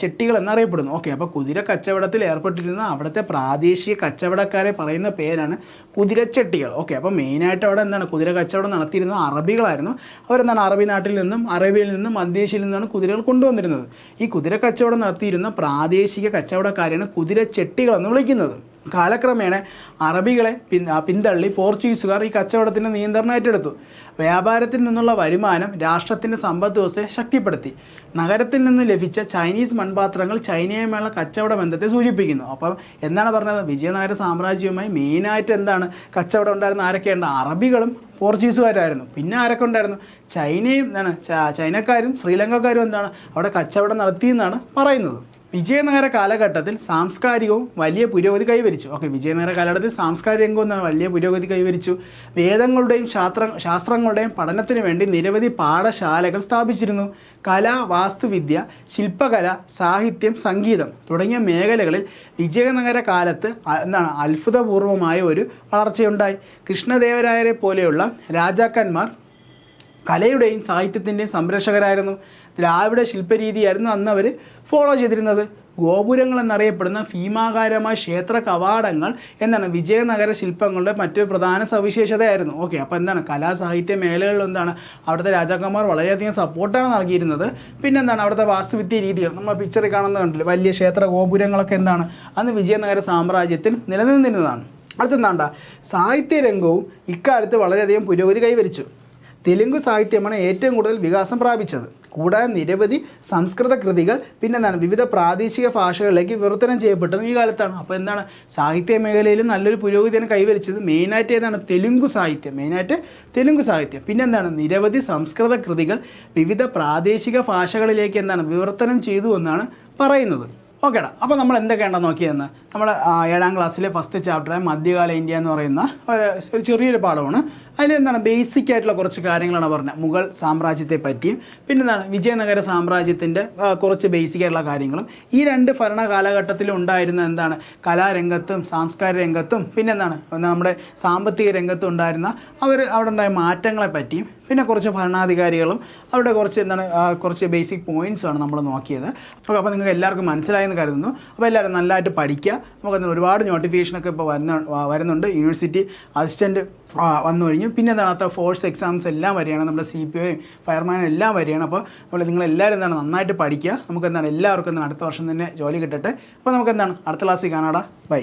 ചെട്ടികൾ എന്നറിയപ്പെടുന്നു. ഓക്കെ, അപ്പോൾ കുതിര കച്ചവടത്തിൽ ഏർപ്പെട്ടിരുന്ന അവിടുത്തെ പ്രാദേശിക കച്ചവടക്കാരെ പറയുന്ന പേരാണ് കുതിരച്ചെട്ടികൾ. ഓക്കെ, അപ്പോൾ മെയിനായിട്ട് അവിടെ എന്താണ് കുതിര കച്ചവടം നടത്തിയിരുന്നത് അറബികളായിരുന്നു. അവരെന്താണ് അറബി നാട്ടിൽ നിന്നും അറേബ്യയിൽ നിന്നും മധ്യേഷ്യയിൽ നിന്നാണ് കുതിരകൾ കൊണ്ടുവന്നിരുന്നത്. ഈ കുതിര കച്ചവടം നടത്തിയിരുന്ന പ്രാദേശിക കച്ചവടക്കാരെയാണ് കുതിരച്ചെട്ടികൾ എന്ന് വിളിക്കുന്നത്. കാലക്രമേണ അറബികളെ പിന്തള്ളി പോർച്ചുഗീസുകാർ ഈ കച്ചവടത്തിൻ്റെ നിയന്ത്രണം ഏറ്റെടുത്തു. വ്യാപാരത്തിൽ നിന്നുള്ള വരുമാനം രാഷ്ട്രത്തിൻ്റെ സമ്പദ് വ്യവസ്ഥയെ ശക്തിപ്പെടുത്തി. നഗരത്തിൽ നിന്ന് ലഭിച്ച ചൈനീസ് മൺപാത്രങ്ങൾ ചൈനയുമായുള്ള കച്ചവട ബന്ധത്തെ സൂചിപ്പിക്കുന്നു. അപ്പം എന്താണ് പറഞ്ഞത്, വിജയനഗര സാമ്രാജ്യവുമായി മെയിനായിട്ട് എന്താണ് കച്ചവടം ഉണ്ടായിരുന്ന ആരൊക്കെയുണ്ട്, അറബികളും പോർച്ചുഗീസുകാരായിരുന്നു. പിന്നെ ആരൊക്കെ ഉണ്ടായിരുന്നു, ചൈനയും എന്താണ് ചൈനക്കാരും ശ്രീലങ്കക്കാരും എന്താണ് അവിടെ കച്ചവടം നടത്തിയെന്നാണ് പറയുന്നത്. വിജയനഗര കാലഘട്ടത്തിൽ സാംസ്കാരികവും വലിയ പുരോഗതി കൈവരിച്ചു. ഓക്കെ, വിജയനഗര കാലഘട്ടത്തിൽ സാംസ്കാരിക രംഗം എന്താണ് വലിയ പുരോഗതി കൈവരിച്ചു. വേദങ്ങളുടെയും ശാസ്ത്രങ്ങളുടെയും പഠനത്തിന് വേണ്ടി നിരവധി പാഠശാലകൾ സ്ഥാപിച്ചിരുന്നു. കല, വാസ്തുവിദ്യ, ശില്പകല, സാഹിത്യം, സംഗീതം തുടങ്ങിയ മേഖലകളിൽ വിജയനഗര കാലത്ത് എന്താണ് അത്ഭുതപൂർവമായ ഒരു വളർച്ചയുണ്ടായി. കൃഷ്ണദേവരായരെ പോലെയുള്ള രാജാക്കന്മാർ കലയുടെയും സാഹിത്യത്തിൻ്റെയും സംരക്ഷകരായിരുന്നു. ദ്രാവിഡ ശില്പരീതിയായിരുന്നു അന്ന് അവർ ഫോളോ ചെയ്തിരുന്നത്. ഗോപുരങ്ങൾ എന്നറിയപ്പെടുന്ന ഭീമാകാരമായ ക്ഷേത്ര കവാടങ്ങൾ എന്താണ് വിജയനഗര ശില്പങ്ങളുടെ മറ്റൊരു പ്രധാന സവിശേഷതയായിരുന്നു. ഓക്കെ, അപ്പോൾ എന്താണ് കലാസാഹിത്യ മേഖലകളിൽ എന്താണ് അവിടുത്തെ രാജാക്കന്മാർ വളരെയധികം സപ്പോർട്ടാണ് നൽകിയിരുന്നത്. പിന്നെന്താണ് അവിടുത്തെ വാസ്തുവിദ്യ രീതികൾ നമ്മൾ പിക്ചറിൽ കാണുന്നത് കണ്ടില്ല, വലിയ ക്ഷേത്ര ഗോപുരങ്ങളൊക്കെ എന്താണ് അന്ന് വിജയനഗര സാമ്രാജ്യത്തിൽ നിലനിന്നിരുന്നതാണ്. അടുത്തെന്താണ്ട സാഹിത്യരംഗവും ഇക്കാലത്ത് വളരെയധികം പുരോഗതി കൈവരിച്ചു. തെലുങ്ക് സാഹിത്യമാണ് ഏറ്റവും കൂടുതൽ വികാസം പ്രാപിച്ചത്. കൂടാതെ നിരവധി സംസ്കൃത കൃതികൾ പിന്നെന്താണ് വിവിധ പ്രാദേശിക ഭാഷകളിലേക്ക് വിവർത്തനം ചെയ്യപ്പെട്ടതും ഈ കാലത്താണ്. അപ്പോൾ എന്താണ് സാഹിത്യ മേഖലയിലും നല്ലൊരു പുരോഗതിയാണ് കൈവരിച്ചത്. മെയിനായിട്ട് ഏതാണ് തെലുങ്ക് സാഹിത്യം. പിന്നെന്താണ് നിരവധി സംസ്കൃത കൃതികൾ വിവിധ പ്രാദേശിക ഭാഷകളിലേക്ക് എന്താണ് വിവർത്തനം ചെയ്തു എന്നാണ് പറയുന്നത്. ഓക്കേടാ, അപ്പോൾ നമ്മൾ എന്തൊക്കെയാണെന്ന് നോക്കിയെന്ന് നമ്മൾ 7ാം ക്ലാസ്സിലെ ഫസ്റ്റ് ചാപ്റ്ററായ മധ്യകാല ഇന്ത്യ എന്ന് പറയുന്ന ഒരു ചെറിയൊരു പാഠമാണ്. അതിലെന്താണ് ബേസിക് ആയിട്ടുള്ള കുറച്ച് കാര്യങ്ങളാണ് പറഞ്ഞത്. മുഗൾ സാമ്രാജ്യത്തെ പറ്റിയും പിന്നെന്താണ് വിജയനഗര സാമ്രാജ്യത്തിൻ്റെ കുറച്ച് ബേസിക് ആയിട്ടുള്ള കാര്യങ്ങളും ഈ രണ്ട് ഭരണ കാലഘട്ടത്തിലും ഉണ്ടായിരുന്ന എന്താണ് കലാരംഗത്തും സാംസ്കാരിക രംഗത്തും പിന്നെന്താണ് നമ്മുടെ സാമ്പത്തിക രംഗത്തും ഉണ്ടായിരുന്ന അവിടെ ഉണ്ടായ മാറ്റങ്ങളെ പറ്റിയും പിന്നെ കുറച്ച് ഭരണാധികാരികളും അവിടെ കുറച്ച് ബേസിക് പോയിൻറ്റ്സുമാണ് നമ്മൾ നോക്കിയത്. അപ്പോൾ നിങ്ങൾക്ക് എല്ലാവർക്കും മനസ്സിലായെന്ന് കരുതുന്നു. അപ്പോൾ എല്ലാവരും നല്ലതായിട്ട് പഠിക്കുക. നമുക്ക് ഒരുപാട് നോട്ടിഫിക്കേഷനൊക്കെ ഇപ്പോൾ വരുന്നുണ്ട്. യൂണിവേഴ്സിറ്റി അസിസ്റ്റൻറ്റ് വന്നു കഴിഞ്ഞു. പിന്നെ എന്താണ് ഫോഴ്സ് എക്സാംസ് എല്ലാം വരികയാണ്. നമ്മുടെ CPO ഫയർമാനും എല്ലാം വരികയാണ്. അപ്പോൾ നിങ്ങളെല്ലാവരും എന്താണ് നന്നായിട്ട് പഠിക്കുക. നമുക്ക് എല്ലാവർക്കും അടുത്ത വർഷം തന്നെ ജോലി കിട്ടട്ടെ. അപ്പോൾ നമുക്ക് അടുത്ത ക്ലാസ്സിൽ കാണാടാ. ബൈ.